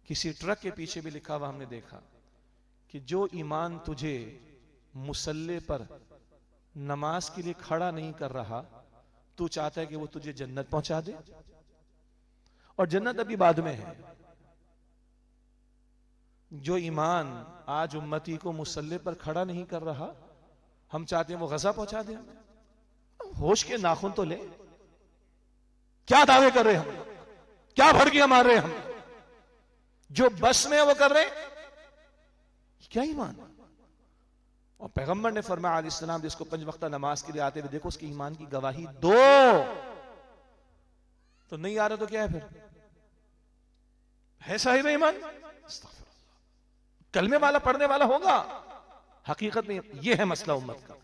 किसी ट्रक के पीछे भी लिखा हुआ हमने देखा कि जो ईमान तुझे मुसल्ले पर नमाज के लिए खड़ा नहीं कर रहा, तू चाहता है कि वो तुझे जन्नत पहुंचा दे, और जन्नत अभी बाद में है। जो ईमान आज उम्मती को मुसल्ले पर खड़ा नहीं कर रहा, हम चाहते हैं वो गजा पहुंचा दे हमें। होश के नाखून तो ले। क्या दावे कर रहे हम, क्या भड़कियां मार रहे हम, जो बस में वो कर रहे, क्या ईमान। और पैगंबर ने फरमाया अलैहिस्सलाम, जिसको 5 वक्त नमाज के लिए आते हुए देखो, उसके ईमान की गवाही दो। तो नहीं आ रहा तो क्या है फिर, है साहिब ईमान। कलमे वाला पढ़ने वाला होगा, हकीकत में यह है मसला उम्मत का।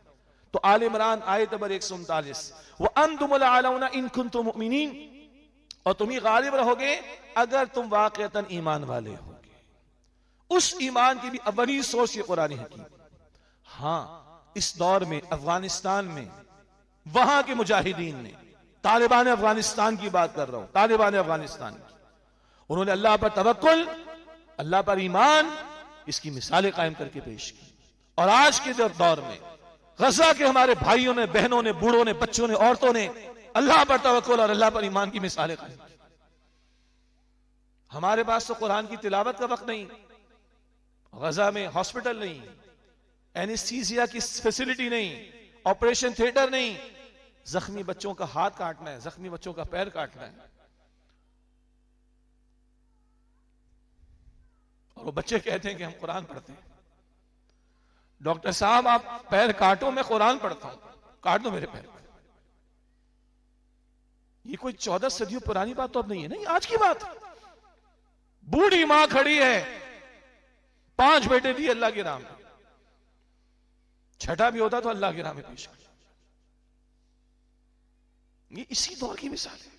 तो आल इमरान आयत नंबर 139, वो अंतुमुल आलौना इन कुंतुम मुमिनीन, और तुम ही गालिब रहोगे अगर तुम वाकईतन ईमान वाले होगे। उस ईमान की भी अवली सोच ये कुरान हकीम। हां, इस दौर में अफगानिस्तान में वहां के मुजाहिदीन ने, तालिबान अफगानिस्तान की बात कर रहा हूं, तालिबान अफगानिस्तान की, उन्होंने अल्लाह पर तवक्कुल, अल्लाह पर ईमान, इसकी मिसालें कायम करके पेश की। और आज के दौर में गजा के हमारे भाइयों ने, बहनों ने, बूढ़ों ने, बच्चों ने, औरतों ने अल्लाह पर तवक्कुल और अल्लाह पर ईमान की मिसालें कायम की। हमारे पास तो कुरान की तिलावत का वक्त नहीं, गजा में हॉस्पिटल नहीं, एनेस्थीसिया की फैसिलिटी नहीं, ऑपरेशन थिएटर नहीं, जख्मी बच्चों का हाथ काटना है, जख्मी बच्चों का पैर काटना है, और वो बच्चे कहते हैं कि हम कुरान पढ़ते हैं। डॉक्टर साहब आप पैर काटो, मैं कुरान पढ़ता हूं, काट दो मेरे पैर। ये कोई 14 सदियों पुरानी बात तो अब नहीं है, नहीं, आज की बात है। बूढ़ी मां खड़ी है, 5 बेटे दिए अल्लाह के राह में, छठा भी होता तो अल्लाह के राह में पेश कर। ये इसी दौर की मिसाल है।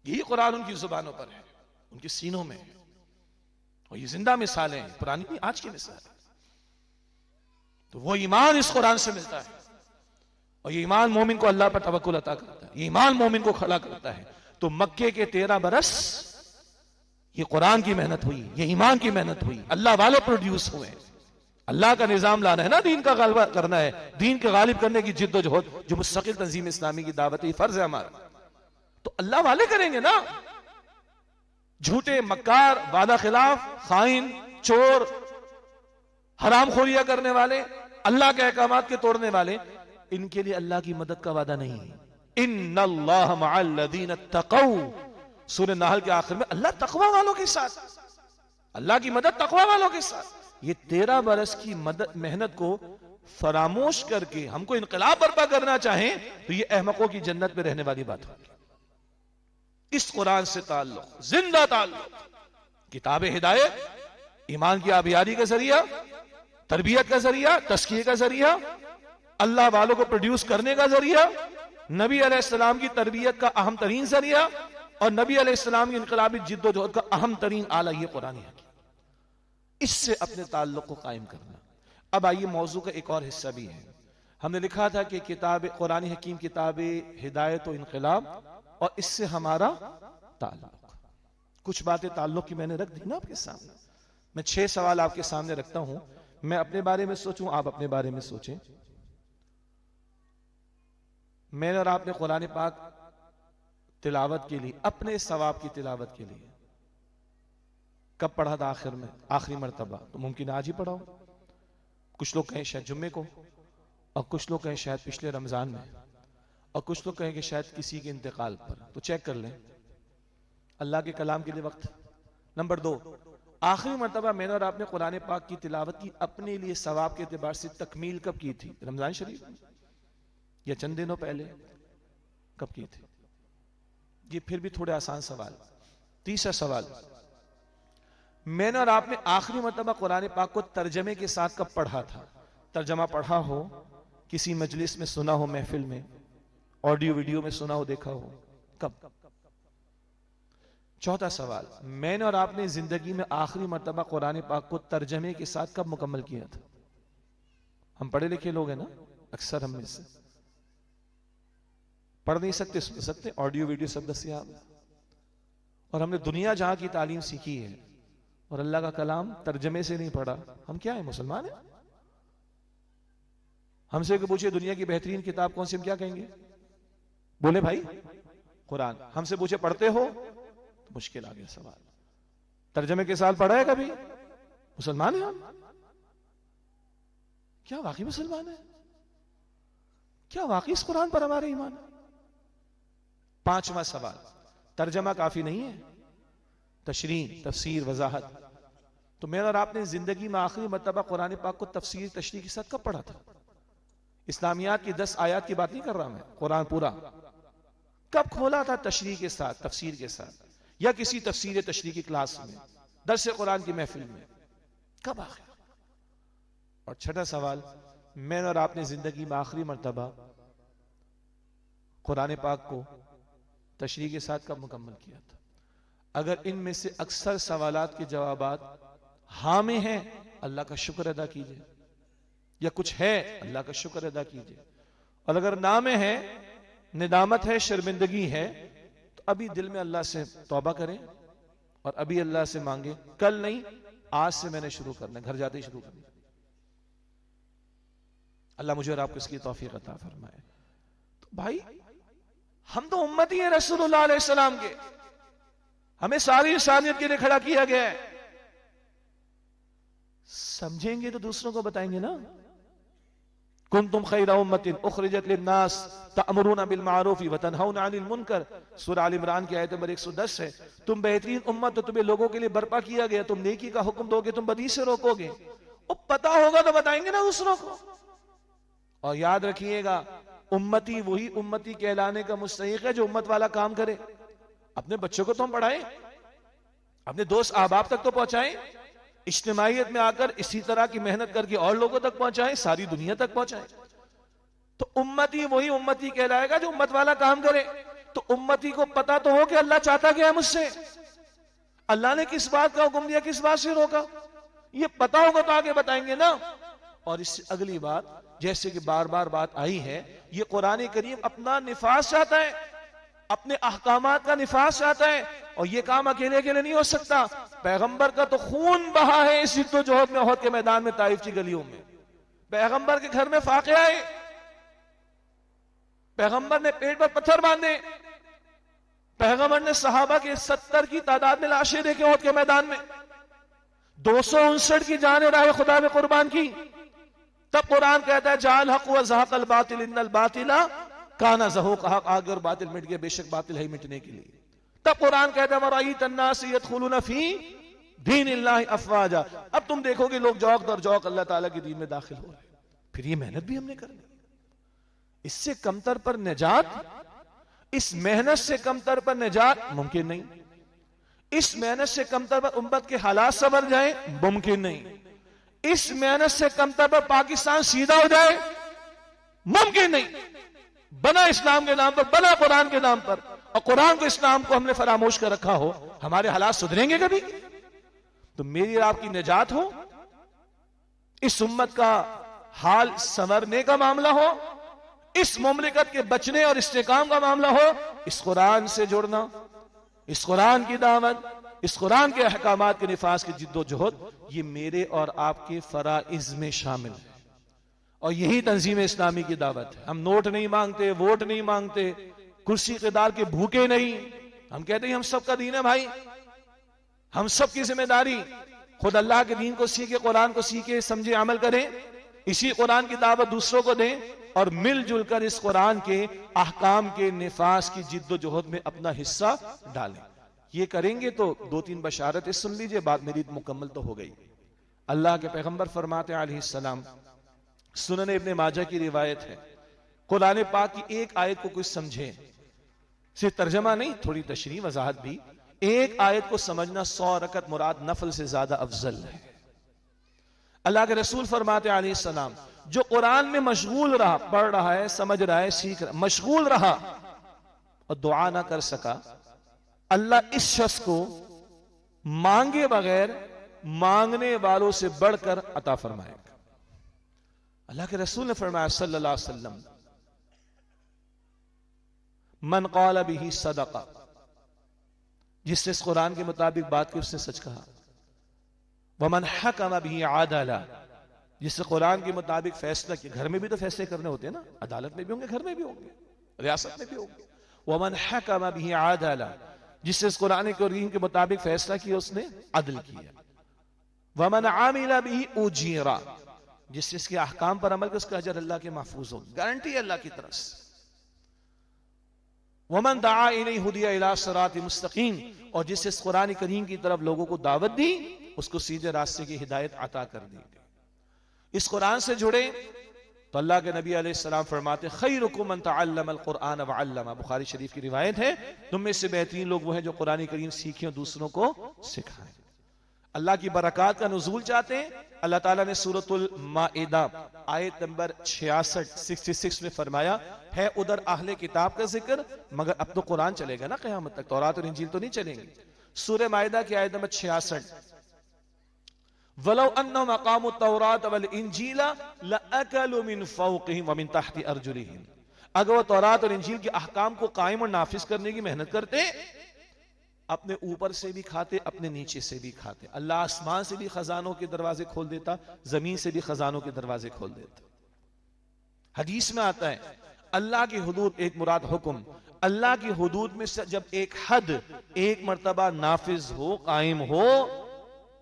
यही कुरान उनकी जुबानों पर है, उनके सीनों में है, और ये जिंदा मिसालें हैं, पुरानी भी आज की मिसाल है। तो वो ईमान इस कुरान से मिलता है, और ये ईमान मोमिन को अल्लाह पर तवक्कुल अता करता है, ये ईमान मोमिन को खड़ा करता है। तो मक्के के 13 बरस ये कुरान की मेहनत हुई, ये ईमान की मेहनत हुई, अल्लाह वाले प्रोड्यूस हुए। अल्लाह का निजाम लाना है ना, दीन का गालिब करना है, दीन के गालिब करने की जिद्दोजहद जो मुस्तकिल तंजीम इस्लामी की दावत है, फर्ज है हमारा। तो अल्लाह वाले करेंगे ना। झूठे, मक्कार, वादा खिलाफ, खाइन, चोर, हरामखोरियां करने वाले, अल्लाह के अहकामात के तोड़ने वाले, इनके लिए अल्लाह की मदद का वादा नहीं है। इन्नल्लाह मअल्लज़ीना तक़ौ, सूरह नहल के आखिर में, अल्लाह तकवा वालों के साथ, अल्लाह की मदद तकवा वालों के साथ। ये 13 बरस की मदद मेहनत को फरामोश करके हमको इनकलाब बर्पा करना चाहें तो ये अहमकों की जन्नत में रहने वाली बात होगी। इस कुरान से ताल्लुक, जिंदा ताल्लुक, किताब हिदायत, ईमान की आबियारी का जरिया, तरबियत का जरिया, तस्कीर का जरिया, अल्लाह वालों को प्रोड्यूस करने का जरिया, नबी अलैहिस्सलाम की तरबियत का अहम तरीन जरिया, और नबी अलैहिस्सलाम की इनकलाबी जिद्दोजहद का अहम तरीन आला ये कुरान है। इससे अपने ताल्लुक को कायम करना। अब आइए, मौजू का एक और हिस्सा भी है। हमने लिखा था कि किताब कुरान हकीम, किताब हिदायत और इनकलाब, और इससे हमारा ताल्लुक। कुछ बातें ताल्लुक की मैंने रख दी ना आपके सामने। मैं 6 सवाल आपके सामने रखता हूं, मैं अपने बारे में सोचूं, आप अपने बारे में सोचें। मैंने और आपने कुरान पाक तिलावत के लिए, अपने सवाब की तिलावत के लिए कब पढ़ा था आखिर में, आखिरी मरतबा? तो मुमकिन आज ही पढ़ा हो। कुछ लोग कहें शायद जुम्मे को, और कुछ लोग कहें शायद पिछले रमजान में, और कुछ लोग कहें कि शायद किसी के इंतकाल पर। तो चेक कर लें, अल्लाह के कलाम के लिए वक्त। नंबर 2, आखिरी मरतबा मैंने और आपने कुरान पाक की तिलावत की अपने लिए सवाब के एतबार से तकमील कब की थी? रमजान शरीफ या चंद दिनों पहले? कब की थी? ये फिर भी थोड़े आसान सवाल। तीसरा सवाल, मैंने और आपने आखिरी मरतबा कुरान पाक को तर्जमे के साथ कब पढ़ा था? तर्जमा पढ़ा हो, किसी मजलिस में सुना हो, महफिल में, ऑडियो वीडियो में सुना हो, देखा हो, कब? चौथा सवाल, मैंने और आपने जिंदगी में आखिरी मरतबा कुरान पाक को तर्जमे के साथ कब मुकम्मल किया था? हम पढ़े लिखे लोग हैं ना, अक्सर हम में से पढ़ नहीं सकते, सुन सकते, ऑडियो वीडियो सब दस्तियाब। और हमने दुनिया जहां की तालीम सीखी है और अल्लाह का कलाम तर्जमे से नहीं पढ़ा, हम क्या है? मुसलमान है? हमसे पूछे दुनिया की बेहतरीन किताब कौन सी, हम क्या कहेंगे? बोले भाई कुरान। हमसे पूछे पढ़ते हो, तो मुश्किल आ गया सवाल। तर्जमे के साथ पढ़ा है कभी? मुसलमान है हम? क्या वाकई मुसलमान है? क्या वाकई इस कुरान पर हमारा ईमान है? पांचवा सवाल, तर्जमा काफी नहीं है, तशरीह, तफसीर, वजाहत। तो मैंने और आपने जिंदगी में आखिरी मरतबा कुरान पाक को तफसीर तशरीह के साथ कब पढ़ा था? इस्लामियात की 10 आयत की बात नहीं कर रहा मैं, कुरान पूरा कब खोला था तशरीह के साथ, तफसीर के साथ, या किसी तफसीर तशरीह की क्लास में, दर्स कुरान की महफिल में, कब आखिर? और छठा सवाल, मैंने और आपने जिंदगी में आखिरी मरतबा कुरान पाक को तशरीह के साथ कब मुकम्मल किया था? अगर इनमें से अक्सर सवालात के जवाबात हाँ में हैं, अल्लाह का शुक्र अदा कीजिए, या कुछ है अल्लाह का शुक्र अदा कीजिए, और अगर ना में है, निदामत है, शर्मिंदगी है, तो अभी दिल में अल्लाह से तौबा करें और अभी अल्लाह से मांगे। कल नहीं, आज से मैंने शुरू करना, घर जाते ही शुरू करना। अल्लाह मुझे और आपको इसकी तौफीक अता फरमाए। तो भाई, हम तो उम्मत ही है रसूलुल्लाह अलैहि सलाम के, हमें सारी इंसानियत के लिए खड़ा किया गया है। समझेंगे तो दूसरों को बताएंगे ना। कुंतुम खैरा उम्मतिन उखरिजत लिन्नास तअमुरूना बिल मारूफ व तनहौना अनिल मुनकर, सूरह आल इमरान की आयत नंबर 110 है। तुम बेहतरीन उम्मत, तो तुम्हें लोगों के लिए बर्पा किया गया, तुम नेकी का हुक्म दोगे, तुम बदी से रोकोगे। वो पता होगा तो बताएंगे ना दूसरों को। और याद रखिएगा, उम्मती वही उम्मती कहलाने का मुस्तहिक है जो उम्मत वाला काम करे। अपने बच्चों को तो हम पढ़ाएं, अपने दोस्त अहबाब तक तो पहुंचाएं, इज्तिमाइयत में आकर इसी तरह की मेहनत करके और लोगों तक पहुंचाएं, सारी दुनिया तक पहुंचाएं। तो उम्मती वही उम्मती कहलाएगा जो उम्मत वाला काम करे। तो उम्मती को पता तो हो कि अल्लाह चाहता क्या है मुझसे, अल्लाह ने किस बात का हुक्म दिया, किस बात से रोका, ये पता होगा तो आगे बताएंगे ना। और इससे अगली बात, जैसे कि बार बार बात आई है, ये कुरान करीम अपना निफास चाहता है, अपने अहकामात का निफास चाहता है, और ये काम अकेले अकेले नहीं हो सकता। पैगंबर का तो खून बहा है इस जिद्दोजहद में, ओहद के मैदान में, ताइफ की गलियों में। पैगंबर के घर में फाक़े आए, पैगंबर ने पेट पर पत्थर बांधे, पैगंबर ने सहाबा के 70 की तादाद में लाशें देखे ओहद के मैदान में, 259 की जाने राह खुदा में कुर्बान की। तब कुरान कहता है जाल हक व ज़हक़ल बातिल इन्नल बातिला काना ज़हूक़ हक़, आगे और बातिल मिट गया, बेशक बातिल है मिटने के लिए। तब कुरान कहता है वरअय्त अन्नास यदखुलूना फी दीनिल्लाहि अफ़वाजा, अब तुम देखोगे लोग जौक दर जौक अल्लाह ताला के दीन में दाखिल हो रहे हैं। फिर ये मेहनत भी हमने करनी, इससे कमतर पर निजात, इस मेहनत से कमतर पर निजात मुमकिन नहीं, इस मेहनत से कमतर पर उम्मत के हालात संभल जाए मुमकिन नहीं, इस मेहनत से कमतर पर पाकिस्तान सीधा हो जाए मुमकिन नहीं। बना इस्लाम के नाम पर, बना कुरान के नाम पर, और कुरान को इस्लाम को हमने फरामोश कर रखा हो, हमारे हालात सुधरेंगे कभी? तो मेरी और आपकी निजात हो, इस उम्मत का हाल संवरने का मामला हो, इस मुमलिकत के बचने और इस्तेकाम का मामला हो, इस कुरान से जुड़ना, इस कुरान की दावत, इस कुरान के अहकामात के निफाज की जिद्दोजहद, ये मेरे और आपके फराइज में शामिल है। और यही तंजीम इस्लामी की दावत है। हम नोट नहीं मांगते, वोट नहीं मांगते, कुर्सी क़िदार के भूखे नहीं। हम कहते हैं हम सबका दीन है भाई, हम सब की जिम्मेदारी, खुद अल्लाह के दीन को सीखे, कुरान को सीखे, समझे, अमल करें, इसी कुरान की दावत दूसरों को दें, और मिलजुल कर इस कुरान के अहकाम के निफाज की जिद्दोजहद में अपना हिस्सा डालें। ये करेंगे तो 2-3 बशारतें सुन लीजिए, बात मेरी मुकम्मल तो हो गई। अल्लाह के पैगंबर फरमाते अलैहिस्सलाम, सुनन इब्ने माजा की रिवायत है, कुरान पाक की एक आयत को कुछ समझे, सिर्फ तर्जमा नहीं, थोड़ी तशरीह वजाहत भी, एक आयत को समझना 100 रकत मुराद नफल से ज्यादा अफजल है। अल्लाह के रसूल फरमाते अलैहिस्सलाम, जो कुरान में मशगूल रहा, पढ़ रहा है, समझ रहा है, सीख रहा, मशगूल रहा और दुआ ना कर सका, अल्लाह इस शख्स को मांगे बगैर मांगने वालों से बढ़कर अता फरमाएगा। अल्लाह के रसूल ने फरमाया सल्लल्लाहु अलैहि वसल्लम, मन क़ाल बिही सदक़ा, जिसने इस कुरान के मुताबिक बात की उसने सच कहा, वमन हकम बिही आदला, जिससे कुरान के मुताबिक फैसला किया। घर में भी तो फैसले करने होते हैं ना, अदालत में भी होंगे, घर में भी होंगे, रियासत में भी होंगे। वमन हकम बिही आदला, जिससे इस कुरान के मुताबिक फैसला किया उसने अदल किया। वमन आमिला बिही उजीरा, जिससे इसके अहकाम पर अमल कर उसका अजर अल्लाह के महफूज हो, गारंटी है अल्लाह की तरफ से। वमन दआ इलैहि हुदिया इला सिराति मुस्तकीम, और जिससे इस कुरान करीम की तरफ लोगों को दावत दी उसको सीधे रास्ते की हिदायत अता कर दी गई। इस कुरान से जुड़े तो अल्लाह के नबी अलैहिस्सलाम फरमाते खैरुकुम मन तअल्लमल कुरान व अल्लमा, बुखारी शरीफ की रिवायत है, तुम में से बेहतरीन लोग वो हैं जो कुरान करीम सीखें और दूसरों को सिखाएं। अल्लाह की बरकत का नुज़ूल चाहते हैं, अल्लाह ताला ने सूरतुल माइदा आयत नंबर 66 में फरमाया है उधर अहले किताब का जिक्र, मगर अब तो कुरान चलेगा ना क़यामत तक, तौरात और इंजील तो नहीं चलेंगे। सूरह माइदा की आयत नंबर 66, वलौ अन्नहुम अक़ामु तौरात वल इंजीला लअकलू मिन फ़ौक़िहिम व मिन तहति अर्जुलिहिम, अगर वो तौरात और इंजील के अहकाम को कायम और नाफिज करने की मेहनत करते, अपने ऊपर से भी खाते, अपने नीचे से भी खाते। अल्लाह आसमान से भी खजानों के दरवाजे खोल देता, जमीन से भी खजानों के दरवाजे खोल देता। हदीस में आता है अल्लाह की हुदूद, एक मुराद हुक्म, अल्लाह की हुदूद में से जब एक हद एक मर्तबा नाफिज हो, कायम हो,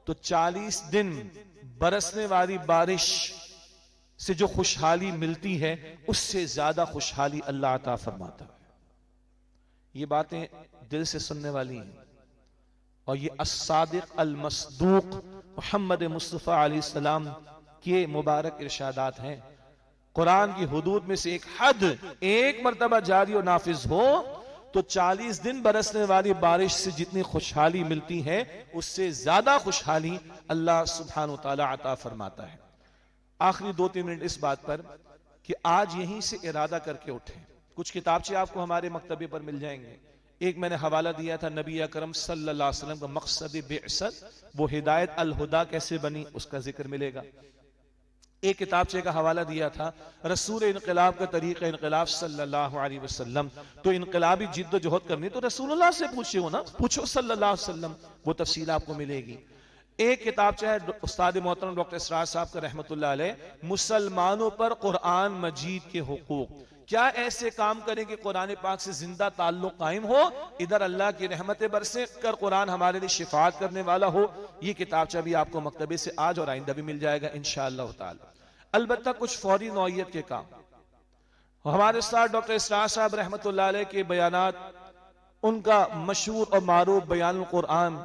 तो 40 दिन बरसने वाली बारिश से जो खुशहाली मिलती है उससे ज्यादा खुशहाली अल्लाह अता फरमाता है। ये बातें दिल से सुनने वाली हैं, और ये अस्सादिक अल मसदूक मोहम्मद मुस्तफ़ा अलैहिस्सलाम के मुबारक इरशादात हैं। कुरान की हुदूद में से एक हद एक मर्तबा जारी और नाफिज हो तो 40 दिन बरसने वाली बारिश से जितनी खुशहाली मिलती है उससे ज्यादा खुशहाली अल्लाह सुब्हानहू व तआला अता फरमाता है। आखिरी 2-3 मिनट इस बात पर कि आज यहीं से इरादा करके उठें। कुछ किताबचे आपको हमारे मकतबे पर मिल जाएंगे। एक मैंने हवाला दिया था नबी अकरम सल्लल्लाहु अलैहि वसल्लम का मकसद बिअसत, वो हिदायत अल हुदा कैसे बनी उसका जिक्र मिलेगा। एक किताबचे का हवाला दिया था रसूल इनकलाब का तरीक़ा इनकलाब सल्लल्लाहु अलैहि वसल्लम, तो इनकलाबी जिद्दोजहद करनी तो रसूलुल्लाह से पूछे हो ना, पूछो सल्लल्लाहु अलैहि वसल्लम, वो तफसील आपको मिलेगी। एक किताबचा है उस्ताद मोहतरम डॉक्टर इसरार साहब का रहमतुल्लाह अलैह, मुसलमानों पर कुरान मजीद के हुकूक, क्या ऐसे काम करें कि कुरान पाक से जिंदा ताल्लुक कायम हो, इधर अल्लाह की रहमतें बरसे कर कुरान हमारे लिए शिफात करने वाला हो। ये किताबचा भी आपको मकतबे से आज और आइंदा भी मिल जाएगा इंशाअल्लाह ताला। अलबत्ता कुछ फौरी नौइयत के काम, हमारे साथ डॉक्टर इसरार साहब रहमतुल्लाह अलैह के बयानात, उनका मशहूर और मारूफ बयानुल कुरान,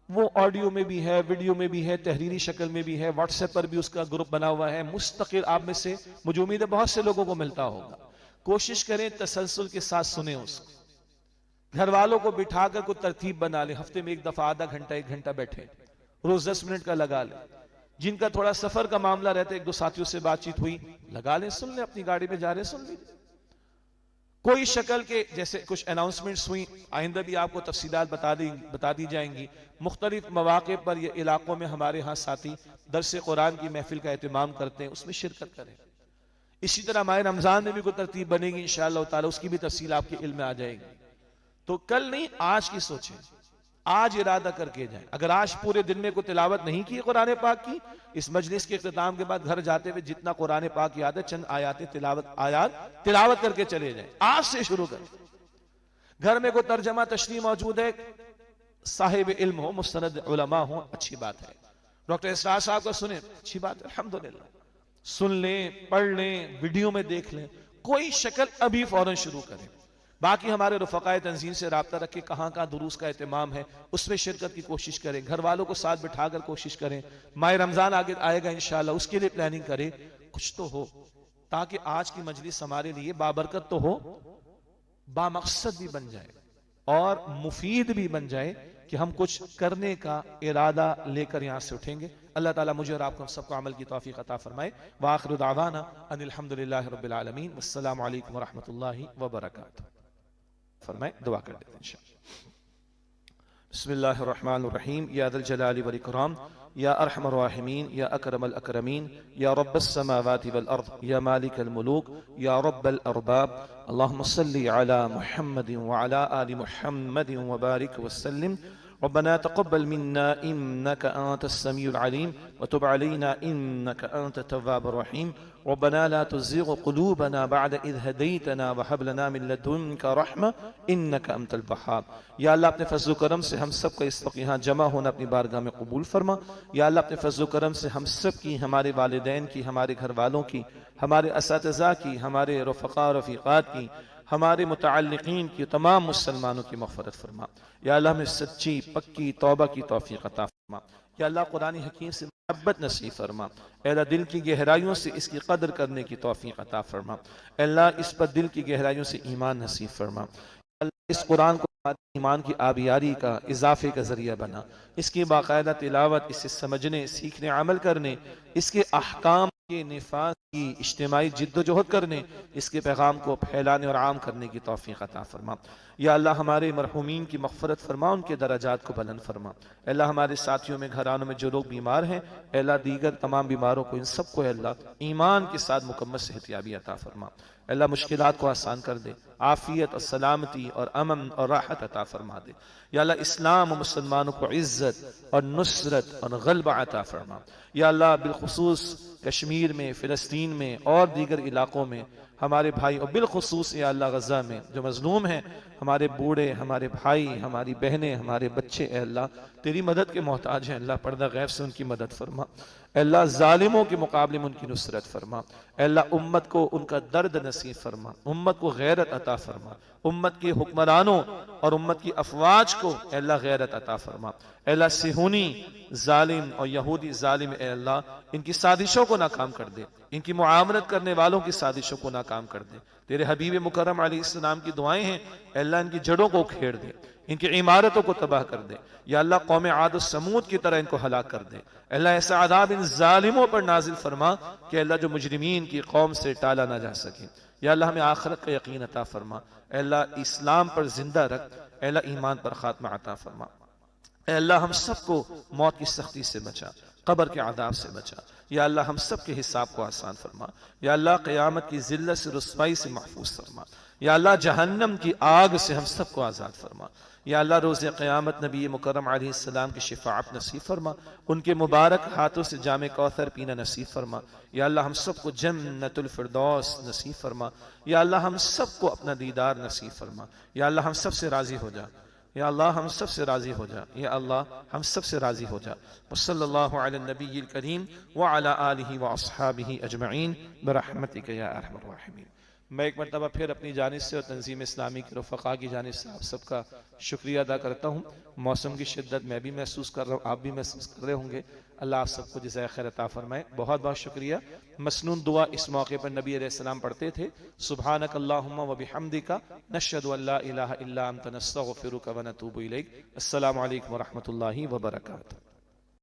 वो ऑडियो में भी है, वीडियो में भी है, तहरीरी शक्ल में भी है, व्हाट्सएप पर भी उसका ग्रुप बना हुआ है मुस्तकिल। आप में से मुझे उम्मीद है बहुत से लोगों को मिलता होगा। कोशिश करें तसलसल के साथ सुने उसको, घर वालों को बिठाकर कोई तरतीब बना ले, हफ्ते में एक दफा आधा घंटा 1 घंटा बैठे, रोज 10 मिनट का लगा ले। जिनका थोड़ा सफर का मामला रहता है, 1-2 साथियों से बातचीत हुई, लगा लें, सुन ले, अपनी गाड़ी में जा रहे सुन लीजिए। कोई शक्ल के जैसे कुछ अनाउंसमेंट्स हुई, आइंदा भी आपको तफसीलात बता दी जाएंगी। मुख्तलिफ मौके पर ये इलाकों में हमारे यहाँ साथी दर्स कुरान की महफिल का एहतमाम करते हैं, उसमें शिरकत करें। इसी तरह माह रमजान में भी कोई तरतीब बनेगी इंशाअल्लाह ताला, उसकी भी तफसील आपके इल्म में आ जाएगी। तो कल नहीं आज की सोचें, आज इरादा करके जाएं। अगर आज पूरे दिन में कोई तिलावत नहीं की कुरान पाक की, इस मजलिस के इख्तिताम के बाद घर जाते हुए जितना कुरान पाक याद है चंद आयातें तिलावत करके चले जाएं। आज से शुरू करें। घर में कोई तर्जमा तशरीह मौजूद है, साहिब इल्म हो, मुस्तनद उलमा हो, अच्छी बात है। डॉक्टर इसरार साहब का सुने, अच्छी बात है, अल्हम्दुलिल्लाह। सुन लें, पढ़ लें, वीडियो में देख लें, कोई शक्ल अभी फौरन शुरू करें। बाकी हमारे रुफ़क़ाए तंजीम से राब्ता रख के कहाँ कहाँ दुरूस का एहतमाम है उसमें शिरकत की कोशिश करें। घर वालों को साथ बिठाकर कोशिश करें। माह रमजान आगे आएगा इंशाअल्लाह, उसके लिए प्लानिंग करें। कुछ तो हो ताकि आज की मजलिस हमारे लिए बाबरकत तो हो, बामकसद भी बन जाए और मुफीद भी बन जाए कि हम कुछ करने का इरादा लेकर यहां से उठेंगे। अल्लाह ताला मुझे और आपको सबको अमल की तौफीक अता फरमाए। व आखिरु दावाना अनिल हम्दुलिल्लाहि रब्बिल आलमीन। वस्सलामु अलैकुम व रहमतुल्लाहि व बरकातुहू। फरमाए, दुआ कर देते हैं इंशाअल्लाह। बिस्मिल्लाहिर रहमानिर रहीम। या दल जलाली वल इकराम, या अरहमर राहिमीन, या अकरमल अकरमीन, या रब्बस समावाति वल अर्द, या मालिकल मुलूक, या रब्बल अरबाब। अल्लाहुम्मा सल्लि अला मुहम्मदिन व अला आलि मुहम्मदिन व बारिक वसल्लिम। रब्बना तक़ब्बल मिन्ना इन्नका अंतस समीउल अलीम व तुब अलैना इन्नका अंतत तव्वाबुर रहीम। रब्बना ला तुज़िग़ क़ुलूबना बअद इज़ हदैतना व हब लना मिन लदुनका रहमा इन्नका अंतल वहाब। या अल्लाह अपने फज़्ल करम से हम सब का इस वक्त यहाँ जमा होना अपनी बारगाह में कबूल फरमा। या अल्लाह अपने फज़्ल करम से हम सब की, हमारे वालिदैन की, हमारे घर वालों की, हमारे असातिज़ा की, हमारे रफ़क़ा रफ़ीक़ात की, हमारे मुतअल्लिक़ीन की, तमाम मुसलमानों की मग़फ़िरत फरमा। या अल्लाह हमें सच्ची पक्की तौबा की तौफ़ीक़ अता फरमा। या अल्लाह कुरान हकीम से मोहब्बत नसीब फरमा। ऐ अल्लाह दिल की गहराइयों से इसकी कदर करने की तौफ़ीक़ अता फरमा। ऐ अल्लाह इस पर दिल की गहराइयों से ईमान नसीब फरमा। इस कुरान को ईमान की आबियारी का, इजाफे का जरिया बना। इसकी बाकायदा तिलावत, इसे समझने, सीखने, अमल करने, इसके अहकाम के निफाज की इज्तिमाई जिद्दोजहद करने, इसके पैगाम को फैलाने और आम करने की तौफीक अता फरमा। या अल्लाह हमारे मरहूमीन की मग़फ़िरत फरमा, उनके दराजात को बुलंद फरमा। अल्लाह हमारे साथियों में, घरानों में जो लोग बीमार हैं, अल्लाह दीगर तमाम बीमारों को, इन सबको अल्लाह ईमान के साथ मुकम्मल सेहतियाबी अता फरमा। अल्लाह मुश्किलात को आसान कर दे, आफियत और सलामती और अमन और राहत अता फरमा दे। या अल्लाह इस्लाम और मुसलमानों को इज़्ज़त और नुसरत और गलबा अता फरमा। या अल्लाह बिलखुसूस कश्मीर में, फ़िलिस्तीन में और दीगर इलाकों में हमारे भाई, और बिलखुसूस या अल्लाह गज़ा में जो मज़लूम हैं, हमारे बूढ़े, हमारे भाई, हमारी बहनें, हमारे बच्चे, अल्लाह तेरी मदद के मोहताज हैं। अल्लाह पर्दा गैब से उनकी मदद फरमा। अल्लाह जालिमों के मुकाबले में उनकी नुसरत फरमा। अल्लाह उम्मत को उनका दर्द नसीब फरमा, उम्मत को गैरत अता फरमा, उम्मत के हुक्मरानों और उम्मत की अफवाज को अल्लाह गैरत अता फरमा। अल्लाह सिहूनी जालिम और यहूदी जालिम अल्लाह इनकी साजिशों को नाकाम कर दे, इनकी मुआमलत करने वालों की साजिशों को नाकाम कर दे। तेरे हबीब मुकर्रम अलैहिस्सलाम की दुआएं हैं, अल्लाह इनकी जड़ों को उखेड़ दे, इनकी इमारतों को तबाह कर दे। या अल्लाह कौम आद और समूद की तरह इनको हलाक कर दे। अल्लाह ऐसा अदाब इन जालिमों पर नाजिल फरमा कि अल्लाह जो मुजरिमीन की कौम से टाला ना जा सके। या अल्लाह हमें आखिरत का यकीन अता फरमा। अल्लाह इस्लाम पर जिंदा रख, अल्लाह ईमान पर खात्मा अता फरमा। अल्लाह हम सबको मौत की सख्ती से बचा, कब्र के आदाब से बचा। या अल्लाह हम सब के हिसाब को आसान फरमा। या अल्लाह क़यामत की जिल्लत से, रुसवाई से महफूज फरमा। या अल्लाह जहन्नम की आग से हम सबको आज़ाद फरमा। या अल्लाह रोज़े क़यामत नबी मुकर्रम अलैहिस्सलाम की शिफ़ाअत नसीब फरमा, उनके मुबारक हाथों से जामे कौसर पीना नसीब फरमा। या अल्लाह हम सबको जन्नतुल फिरदौस नसीब फरमा। या अल्लाह हम सबको अपना दीदार नसीब फरमा। या अल्लाह हम सबसे राज़ी हो जा। या अल्लाह हम सबसे राज़ी हो जा। या अल्लाह हम सबसे राज़ी हो जा। वसल्लल्लाहु अला नबिय्यिल करीम व अला आलिहि व अस्हाबिहि अजमईन बिरहमतिका या अरहमर राहिमीन। मैं एक मरतबा फिर अपनी जानिब से और तंजीम इस्लामी के रफ़क़ा की जानिब से आप सबका शुक्रिया अदा करता हूँ। मौसम की शिद्दत मैं भी महसूस कर रहा हूँ, आप भी महसूस कर रहे होंगे। अल्लाह आप सबको जज़ाए खैर अता फरमाए। बहुत बहुत शुक्रिया। मसनून दुआ इस मौके पर नबी अलैहिस्सलाम पढ़ते थे, सुब्हानक अल्लाहुम्मा व बिहम्दिका नशहदु अल्ला इलाहा इल्ला अंता नस्तगफिरुका व नतूबु इलैक। अस्सलामु अलैकुम व रहमतुल्लाहि व बरकातुहू।